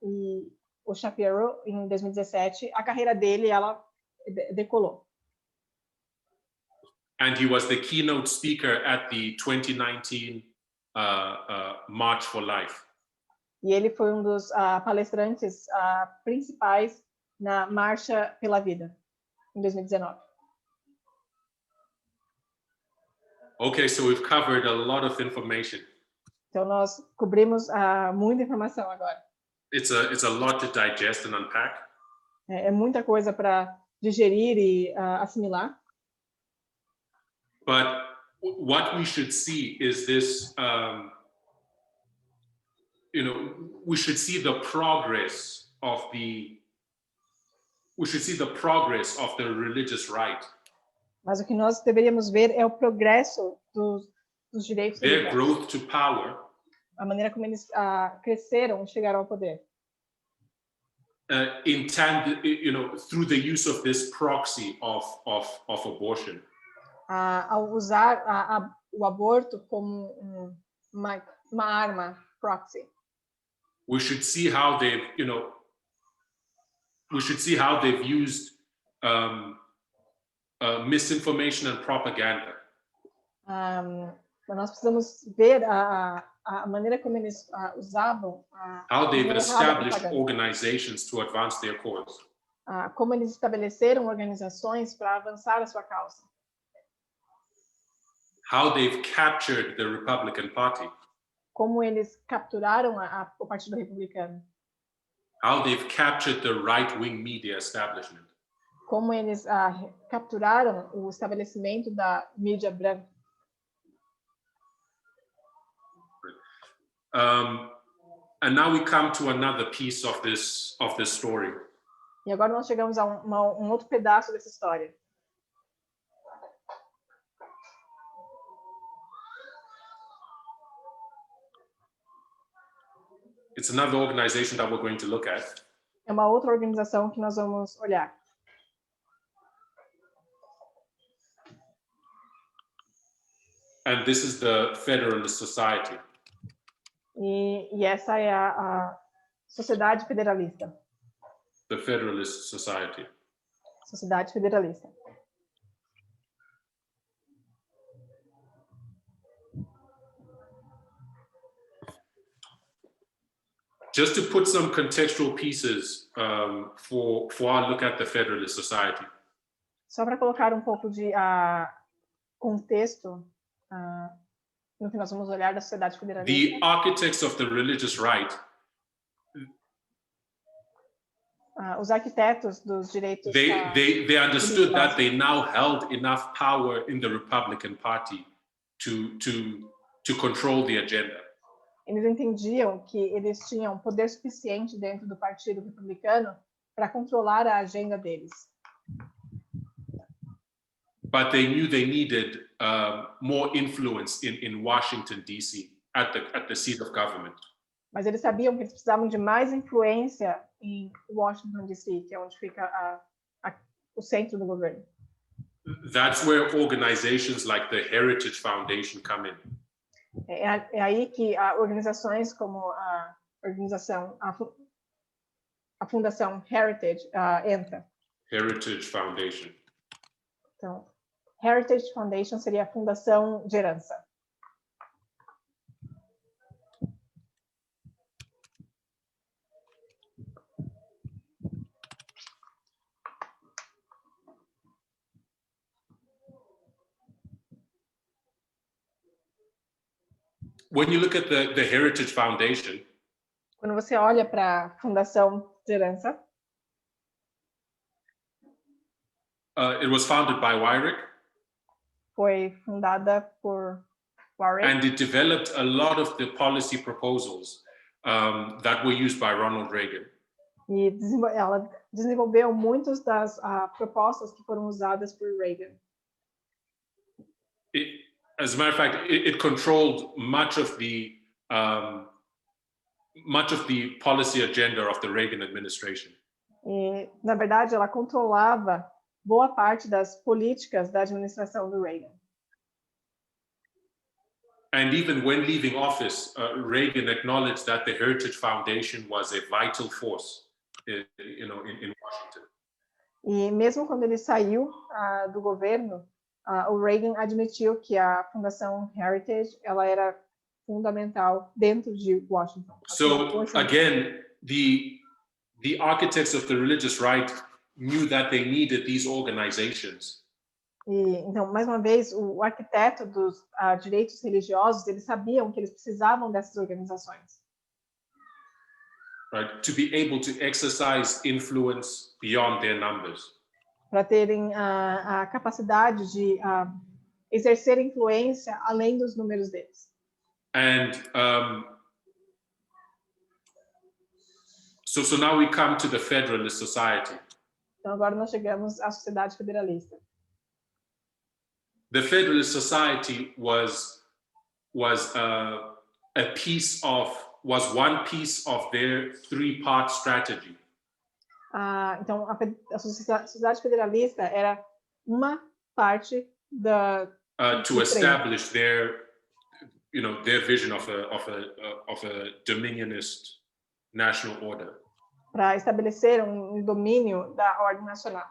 e o Shapiro em 2017, a carreira dele, ela decolou. And he was the keynote speaker at the 2019 March for Life. E ele foi um dos palestrantes principais na Marcha pela Vida, em 2019. Okay, so we've covered a lot of information. Então nós cobrimos muita informação agora. It's a lot to digest and unpack. É muita coisa para digerir e assimilar. But what we should see is this, you know, we should see the progress of the religious right. Mas o que nós deveríamos ver é o progresso dos direitos religiosos. Their religiosos. growth to power. A maneira como eles cresceram e chegaram ao poder. You know, through the use of this proxy of abortion. Ao usar o aborto como uma arma, proxy. We should see how they've, you know, used misinformation and propaganda. Nós precisamos ver a maneira como eles usavam how they've established organizations to advance their cause. Como eles estabeleceram organizações para avançar a sua causa. How they've captured the Republican Party. Como eles capturaram o Partido Republicano. How they've captured the right-wing media establishment. Como eles capturaram o estabelecimento da mídia branca. And now we come to another piece of this story. E agora nós chegamos a um outro pedaço dessa história. It's another organization that we're going to look at. É uma outra organização que nós vamos olhar. And this is the Federalist Society. E essa é Sociedade Federalista. The Federalist Society. Sociedade Federalista. Just to put some contextual pieces for our look at the Federalist Society. Só para colocar um pouco de contexto no que nós vamos olhar da sociedade federalista. The architects of the religious right. Os arquitetos dos direitos. They understood that they now held enough power in the Republican Party to control the agenda. Eles entendiam que eles tinham poder suficiente dentro do Partido Republicano para controlar a agenda deles. But they knew they needed more influence in Washington, D.C., at the seat of government. Mas eles sabiam que eles precisavam de mais influência em Washington, D.C., que é onde fica o centro do governo. That's where organizations like the Heritage Foundation come in. É aí que organizações como a Fundação Heritage entra. Heritage Foundation. Então, Heritage Foundation seria a fundação de herança. When you look at the Heritage Foundation, quando você olha para a fundação de herança, it was founded by Wyrick. Foi fundada por Wyrick. And it developed a lot of the policy proposals that were used by Ronald Reagan. E ela desenvolveu muitas das propostas que foram usadas por Reagan. As a matter of fact, it controlled much of the policy agenda of the Reagan administration. E, na verdade, ela controlava boa parte das políticas da administração do Reagan. And even when leaving office, Reagan acknowledged that the Heritage Foundation was a vital force, in Washington. E mesmo quando ele saiu do governo, o Reagan admitiu que a Fundação Heritage ela era fundamental dentro de Washington. So again, the architects of the religious right knew that they needed these organizations. E, então, mais uma vez, o arquiteto dos direitos religiosos, eles sabiam que eles precisavam dessas organizações. Right, to be able to exercise influence beyond their numbers. Para terem a capacidade de exercer influência além dos números deles. And so now we come to the Federalist Society. Então agora nós chegamos à Sociedade Federalista. The Federalist Society was one piece of their three-part strategy. Então a Sociedade Federalista era uma parte da to establish their vision of a dominionist national order. Para estabelecer um domínio da ordem nacional.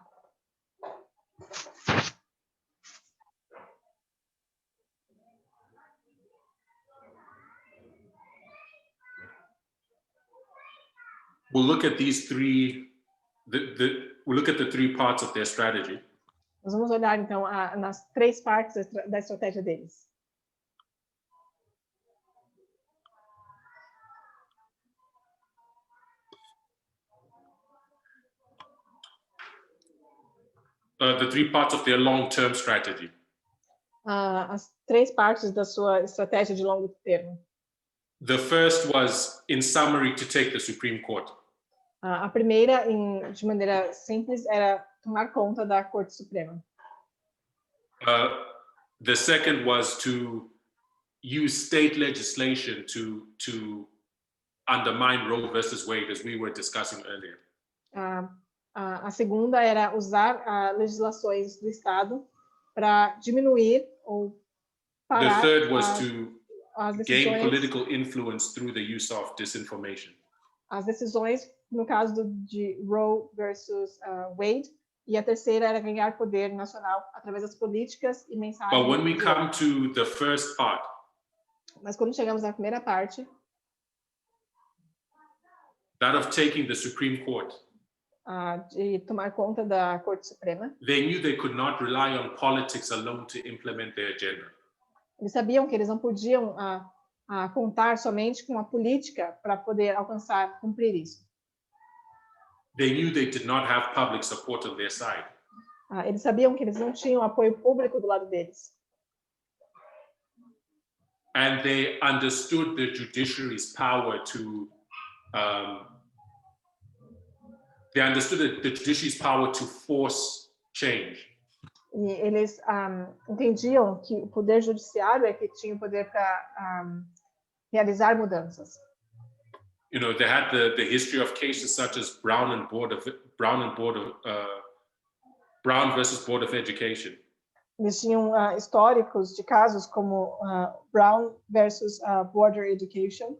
We'll look at these three. We'll look at the three parts of their strategy. Nós vamos olhar então nas três partes da estratégia deles. The three parts of their long-term strategy. As três partes da sua estratégia de longo termo. The first was, in summary, to take the Supreme Court. A primeira, de maneira simples, era tomar conta da Corte Suprema. The second was to use state legislation to undermine Roe versus Wade, as we were discussing earlier. A segunda era usar legislações do Estado para diminuir ou parar. The third was to gain political influence through the use of disinformation. as decisões, no caso de Roe versus Wade, e a terceira era ganhar poder nacional através das políticas e mensagens. But when we come to the first part, mas quando chegamos à primeira parte, that of taking the Supreme Court, de tomar conta da Corte Suprema, they knew they could not rely on politics alone to implement their agenda. Eles sabiam que eles não podiam contar somente com a política para poder cumprir isso. They knew they did not have public support on their side. Eles sabiam que eles não tinham apoio público do lado deles. And they understood the judiciary's power to force change. E eles entendiam que o poder judiciário é que tinha o poder para realizar mudanças. You know, they had the history of cases such as Brown versus Board of Education. Eles tinham históricos de casos como Brown versus Board of Education.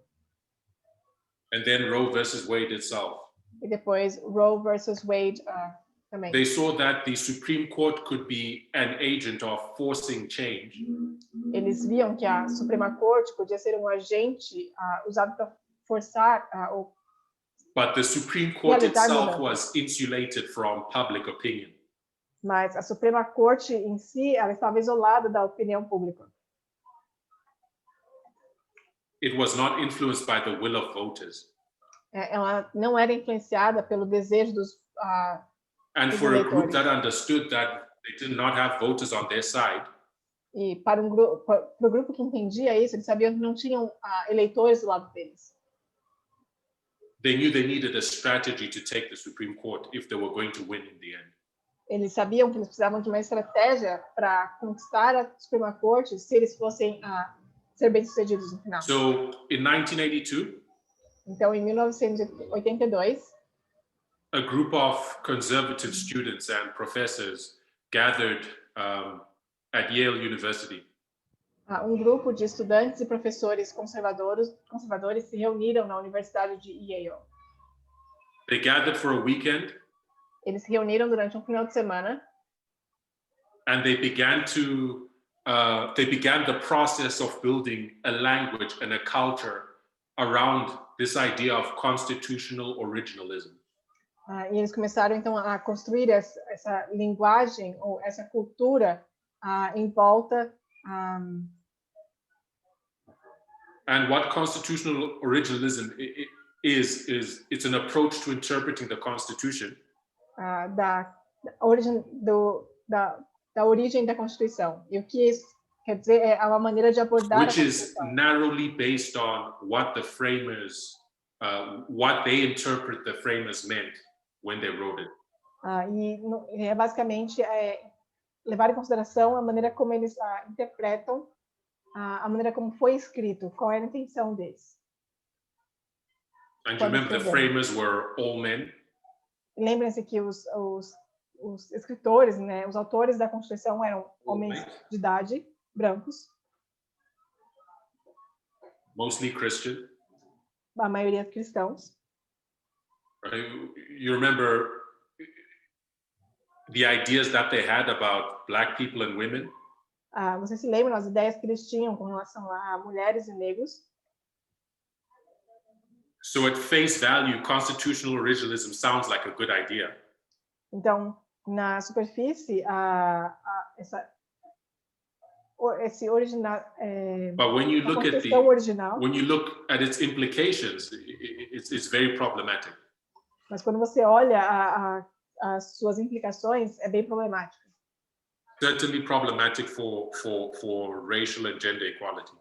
And then Roe versus Wade itself. E depois Roe versus Wade também. They saw that the Supreme Court could be an agent of forcing change. Eles viam que a Suprema Corte podia ser um agente usado para forçar But the Supreme Court itself was insulated from public opinion. Mas a Suprema Corte em si, ela estava isolada da opinião pública. It was not influenced by the will of voters. Ela não era influenciada pelo desejo dos And dos for eleitores. a group that understood that they did not have voters on their side, E para o grupo que entendia isso, eles sabiam que não tinham eleitores do lado deles. they knew they needed a strategy to take the Supreme Court if they were going to win in the end. Eles sabiam que eles precisavam de uma estratégia para conquistar a Suprema Corte se eles fossem ser bem-sucedidos no final. So in 1982, Então, em 1982, a group of conservative students and professors gathered at Yale University. Grupo de estudantes e professores conservadores se reuniram na Universidade de Yale. They gathered for a weekend. Eles se reuniram durante um final de semana. And they began the process of building a language and a culture around this idea of constitutional originalism. E eles começaram então a construir essa linguagem ou essa cultura em volta. And what constitutional originalism is it's an approach to interpreting the Constitution. Da origem da Constituição. E o que isso quer dizer é uma maneira de abordar which is narrowly based on what the framers, what they interpret the framers meant when they wrote it. E é basicamente levar em consideração a maneira como eles interpretam, a maneira como foi escrito, qual era a intenção deles. And you remember the framers were all men. Lembrem-se que os escritores, né, os autores da Constituição eram homens de idade, brancos. Mostly Christian. A maioria cristãos. You remember the ideas that they had about black people and women? Vocês se lembram das ideias que eles tinham com relação a mulheres e negros? So at face value, constitutional originalism sounds like a good idea. Então, na superfície, esse original, but when you look at original, when you look at its implications, it's very problematic. Mas quando você olha as suas implicações, é bem problemático. Certainly problematic for racial and gender equality.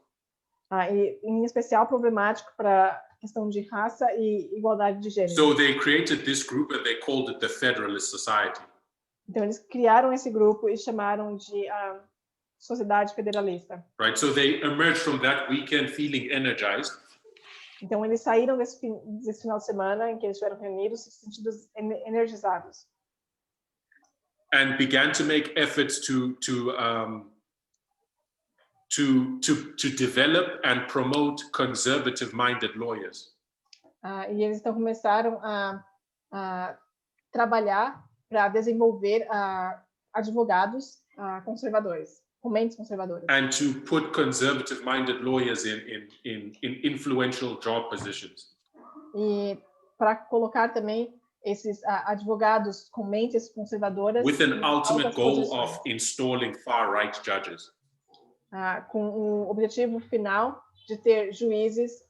E em especial problemático para questão de raça e igualdade de gênero. So they created this group and they called it the Federalist Society. Então eles criaram esse grupo e chamaram de Sociedade Federalista. Right, so they emerged from that weekend feeling energized. Então eles saíram desse final de semana em que eles estiveram reunidos se sentindo energizados. And began to make efforts to develop and promote conservative-minded lawyers. E eles então começaram a trabalhar para desenvolver advogados conservadores, com mentes conservadoras. And to put conservative-minded lawyers in influential job positions. E para colocar também esses advogados com mentes conservadoras with an ultimate goal posições. of installing far-right judges. Com o objetivo final de ter juízes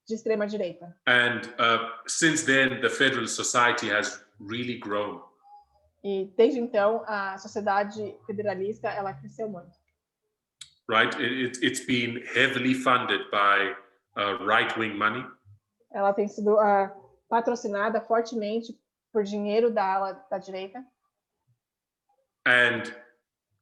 de extrema direita. And since then, the Federalist Society has really grown. E desde então, a sociedade federalista ela cresceu muito. Right, it's been heavily funded by right-wing money. Ela tem sido patrocinada fortemente por dinheiro da ala da direita. And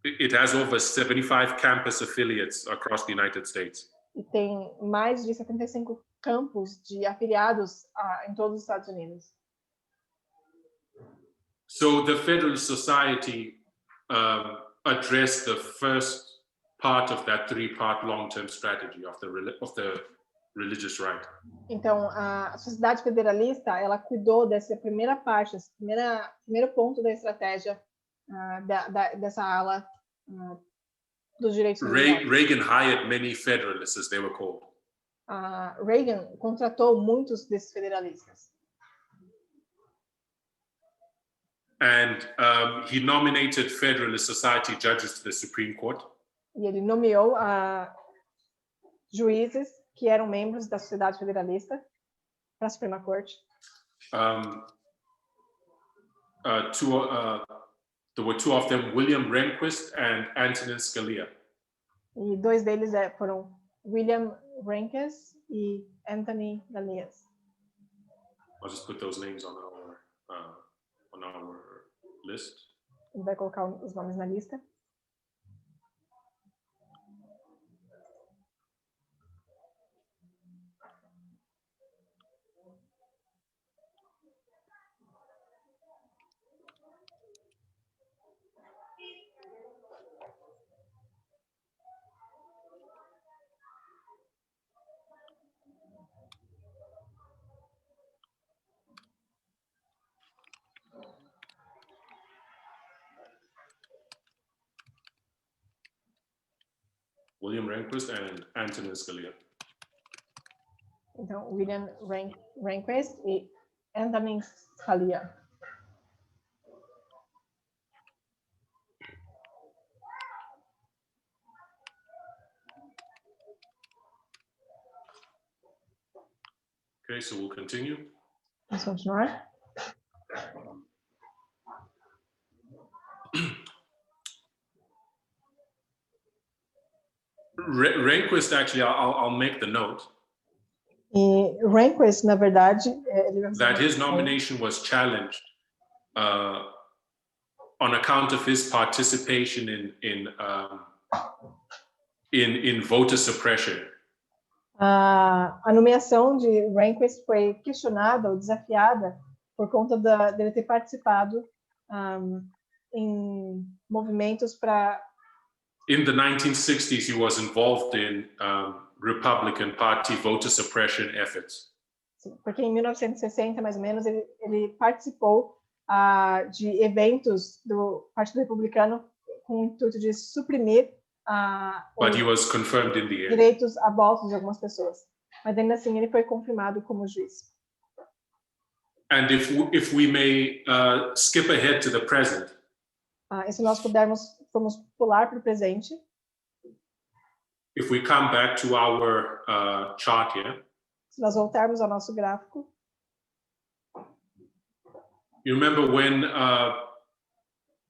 it has over 75 campus affiliates across the United States. E tem mais de 75 campos de afiliados em todos os Estados Unidos. So the Federalist Society addressed the first part of that three-part long-term strategy of the religious right. Então, a sociedade federalista, ela cuidou dessa primeira parte, esse primeiro ponto da estratégia dessa ala dos direitos religiosos. Reagan hired many Federalists, as they were called. Reagan contratou muitos desses federalistas. And he nominated Federalist Society judges to the Supreme Court. E ele nomeou juízes que eram membros da sociedade federalista para a Suprema Corte. There were two of them, William Rehnquist and Antonin Scalia. E dois deles foram William Rehnquist e Anthony Scalia. I'll just put those names on our list. Ele vai colocar os nomes na lista. William Rehnquist and Antonin Scalia. Então, William Rehnquist e Antonin Scalia. Okay, so we'll continue. Vamos continuar. Rehnquist, actually, I'll make the note. E Rehnquist, na verdade, that his nomination was challenged on account of his participation in voter suppression. A nomeação de Rehnquist foi questionada ou desafiada por conta dele ter participado em movimentos para. In the 1960s, he was involved in Republican Party voter suppression efforts. Sim, porque em 1960, mais ou menos, ele participou de eventos do Partido Republicano com o intuito de suprimir But he was confirmed in the end. Direitos abortos de algumas pessoas. Mas ainda assim ele foi confirmado como juiz. And if we may skip ahead to the present. E se nós vamos pular para o presente. If we come back to our chart here. Se nós voltarmos ao nosso gráfico. You remember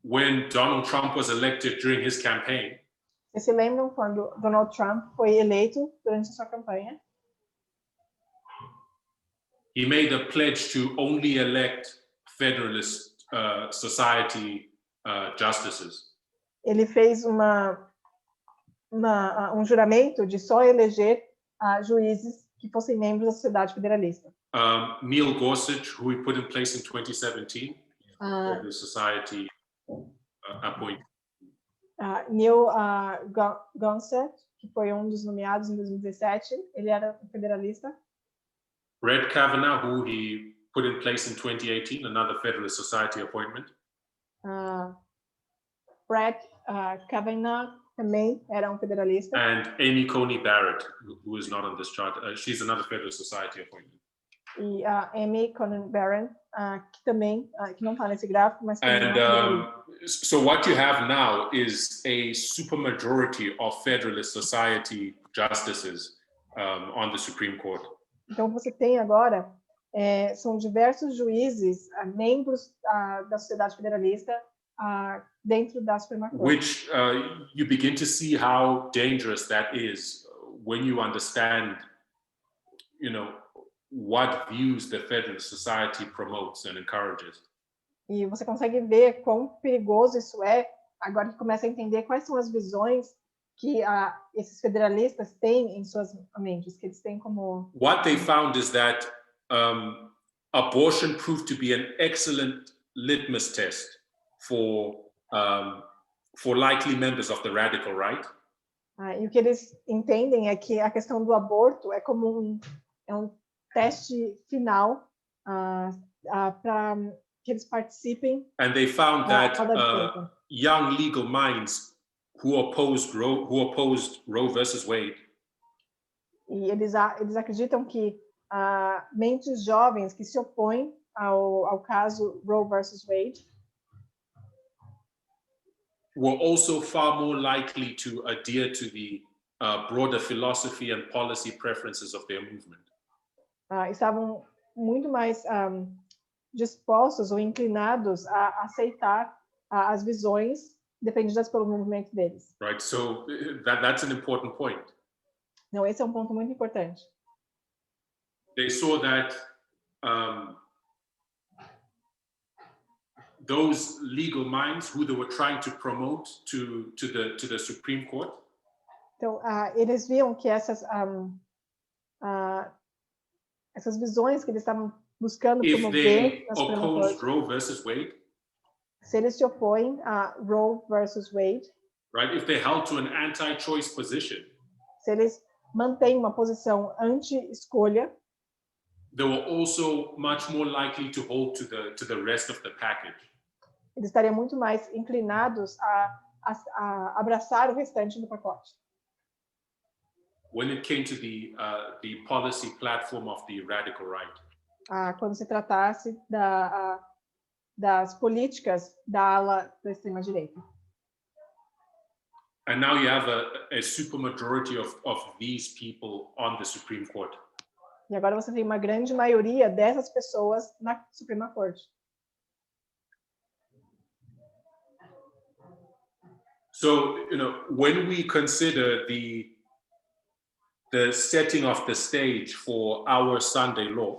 when Donald Trump was elected during his campaign? Vocês se lembram quando Donald Trump foi eleito durante a sua campanha? He made a pledge to only elect Federalist Society justices. Ele fez um juramento de só eleger juízes que fossem membros da sociedade federalista. Neil Gorsuch, who we put in place in 2017, the society appointed. Neil Gorsuch, que foi um dos nomeados em 2017, ele era federalista. Brett Kavanaugh, who he put in place in 2018, another Federalist Society appointment. Brett Kavanaugh também era federalista. And Amy Coney Barrett, who is not on this chart. She's another Federalist Society appointment. E a Amy Coney Barrett, que também, que não está nesse gráfico, mas também so what you have now is a supermajority of Federalist Society justices on the Supreme Court. Então você tem agora são diversos juízes, membros da sociedade federalista dentro da Suprema Corte. Which you begin to see how dangerous that is when you understand, what views the Federalist Society promotes and encourages. E você consegue ver quão perigoso isso é agora que começa a entender quais são as visões que esses federalistas têm em suas mentes, que eles têm como. What they found is that abortion proved to be an excellent litmus test for likely members of the radical right. E o que eles entendem é que a questão do aborto é como um teste final para que eles participem. And they found that young legal minds who opposed Roe versus Wade. E eles acreditam que mentes jovens que se opõem ao caso Roe versus Wade were also far more likely to adhere to the broader philosophy and policy preferences of their movement. Estavam muito mais dispostos ou inclinados a aceitar as visões defendidas pelo movimento deles. Right, so that's an important point. Não, esse é um ponto muito importante. They saw that those legal minds who they were trying to promote to the Supreme Court. Então, eles viam que essas visões que eles estavam buscando promover na Suprema Corte, Roe versus Wade, se eles se opõem a Roe versus Wade, right? If they held to an anti-choice position, se eles mantêm uma posição anti-escolha, they were also much more likely to hold to the rest of the package. Eles estariam muito mais inclinados a abraçar o restante do pacote. When it came to the policy platform of the radical right. Quando se tratasse das políticas da ala da extrema direita. And now you have a supermajority of these people on the Supreme Court. E agora você tem uma grande maioria dessas pessoas na Suprema Corte. So, when we consider the setting of the stage for our Sunday law,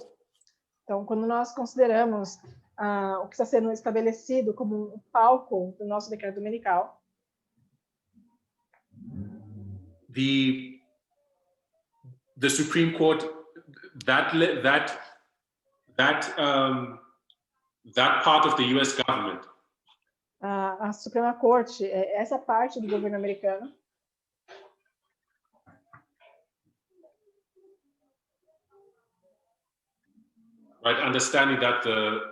então, quando nós consideramos o que está sendo estabelecido como um palco do nosso decreto dominical, the Supreme Court, that part of the U.S. government, a Suprema Corte, essa parte do governo americano, right? Understanding that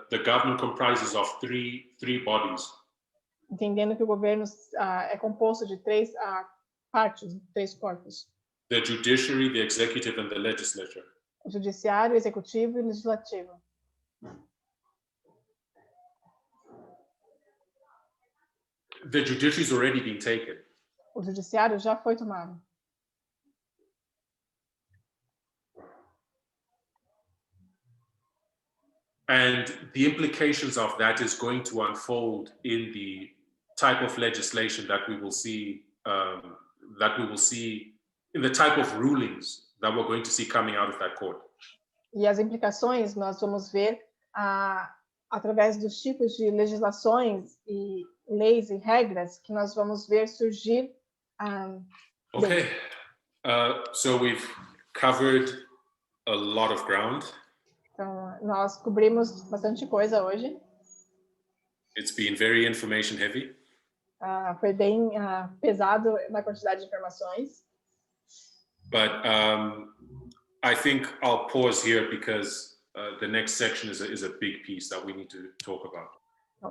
the government comprises of three bodies. Entendendo que o governo é composto de três partes, três corpos. The judiciary, the executive, and the legislature. O judiciário, executivo e legislativo. The judiciary has already been taken. O judiciário já foi tomado. And the implications of that is going to unfold in the type of legislation that we will see in the type of rulings that we're going to see coming out of that court. E as implicações nós vamos ver através dos tipos de legislações e leis e regras que nós vamos ver surgir. Okay, so we've covered a lot of ground. Então, nós cobrimos bastante coisa hoje. It's been very information heavy. Foi bem pesado na quantidade de informações. But I think I'll pause here because the next section is a big piece that we need to talk about.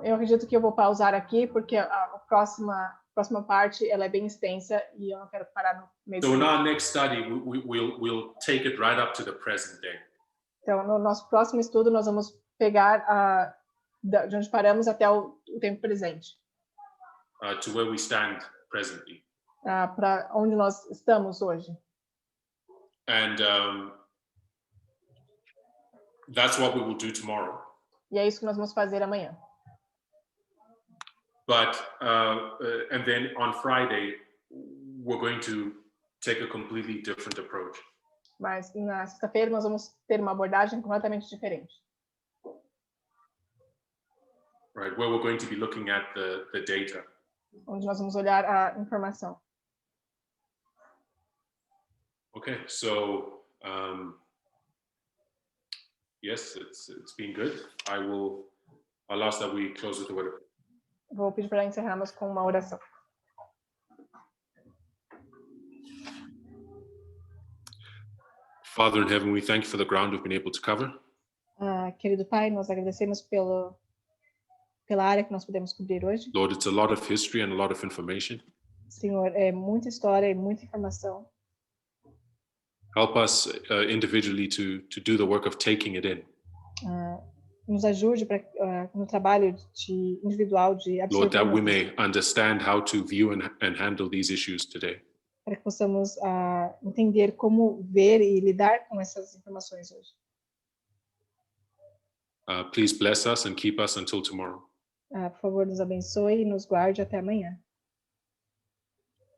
Eu acredito que eu vou pausar aqui porque a próxima parte ela é bem extensa e eu não quero parar no meio. So in our next study, we'll take it right up to the present day. Então, no nosso próximo estudo, nós vamos pegar de onde paramos até o tempo presente. To where we stand presently. Para onde nós estamos hoje. And that's what we will do tomorrow. E é isso que nós vamos fazer amanhã. But and then on Friday, we're going to take a completely different approach. Mas na sexta-feira nós vamos ter uma abordagem completamente diferente. Right, where we're going to be looking at the data. Onde nós vamos olhar a informação. Okay, so yes, it's been good. I'll ask that we close with the word. Vou pedir para encerrarmos com uma oração. Father in heaven, we thank you for the ground we've been able to cover. Querido Pai, nós agradecemos pela área que nós podemos cobrir hoje. Lord, it's a lot of history and a lot of information. Senhor, é muita história e muita informação. Help us individually to do the work of taking it in. Nos ajude no trabalho individual de absorver. Lord, that we may understand how to view and handle these issues today. Para que possamos entender como ver e lidar com essas informações hoje. Please bless us and keep us until tomorrow. Por favor, nos abençoe e nos guarde até amanhã.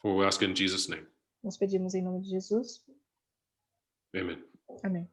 For we ask in Jesus' name. Nós pedimos em nome de Jesus. Amen. Amém.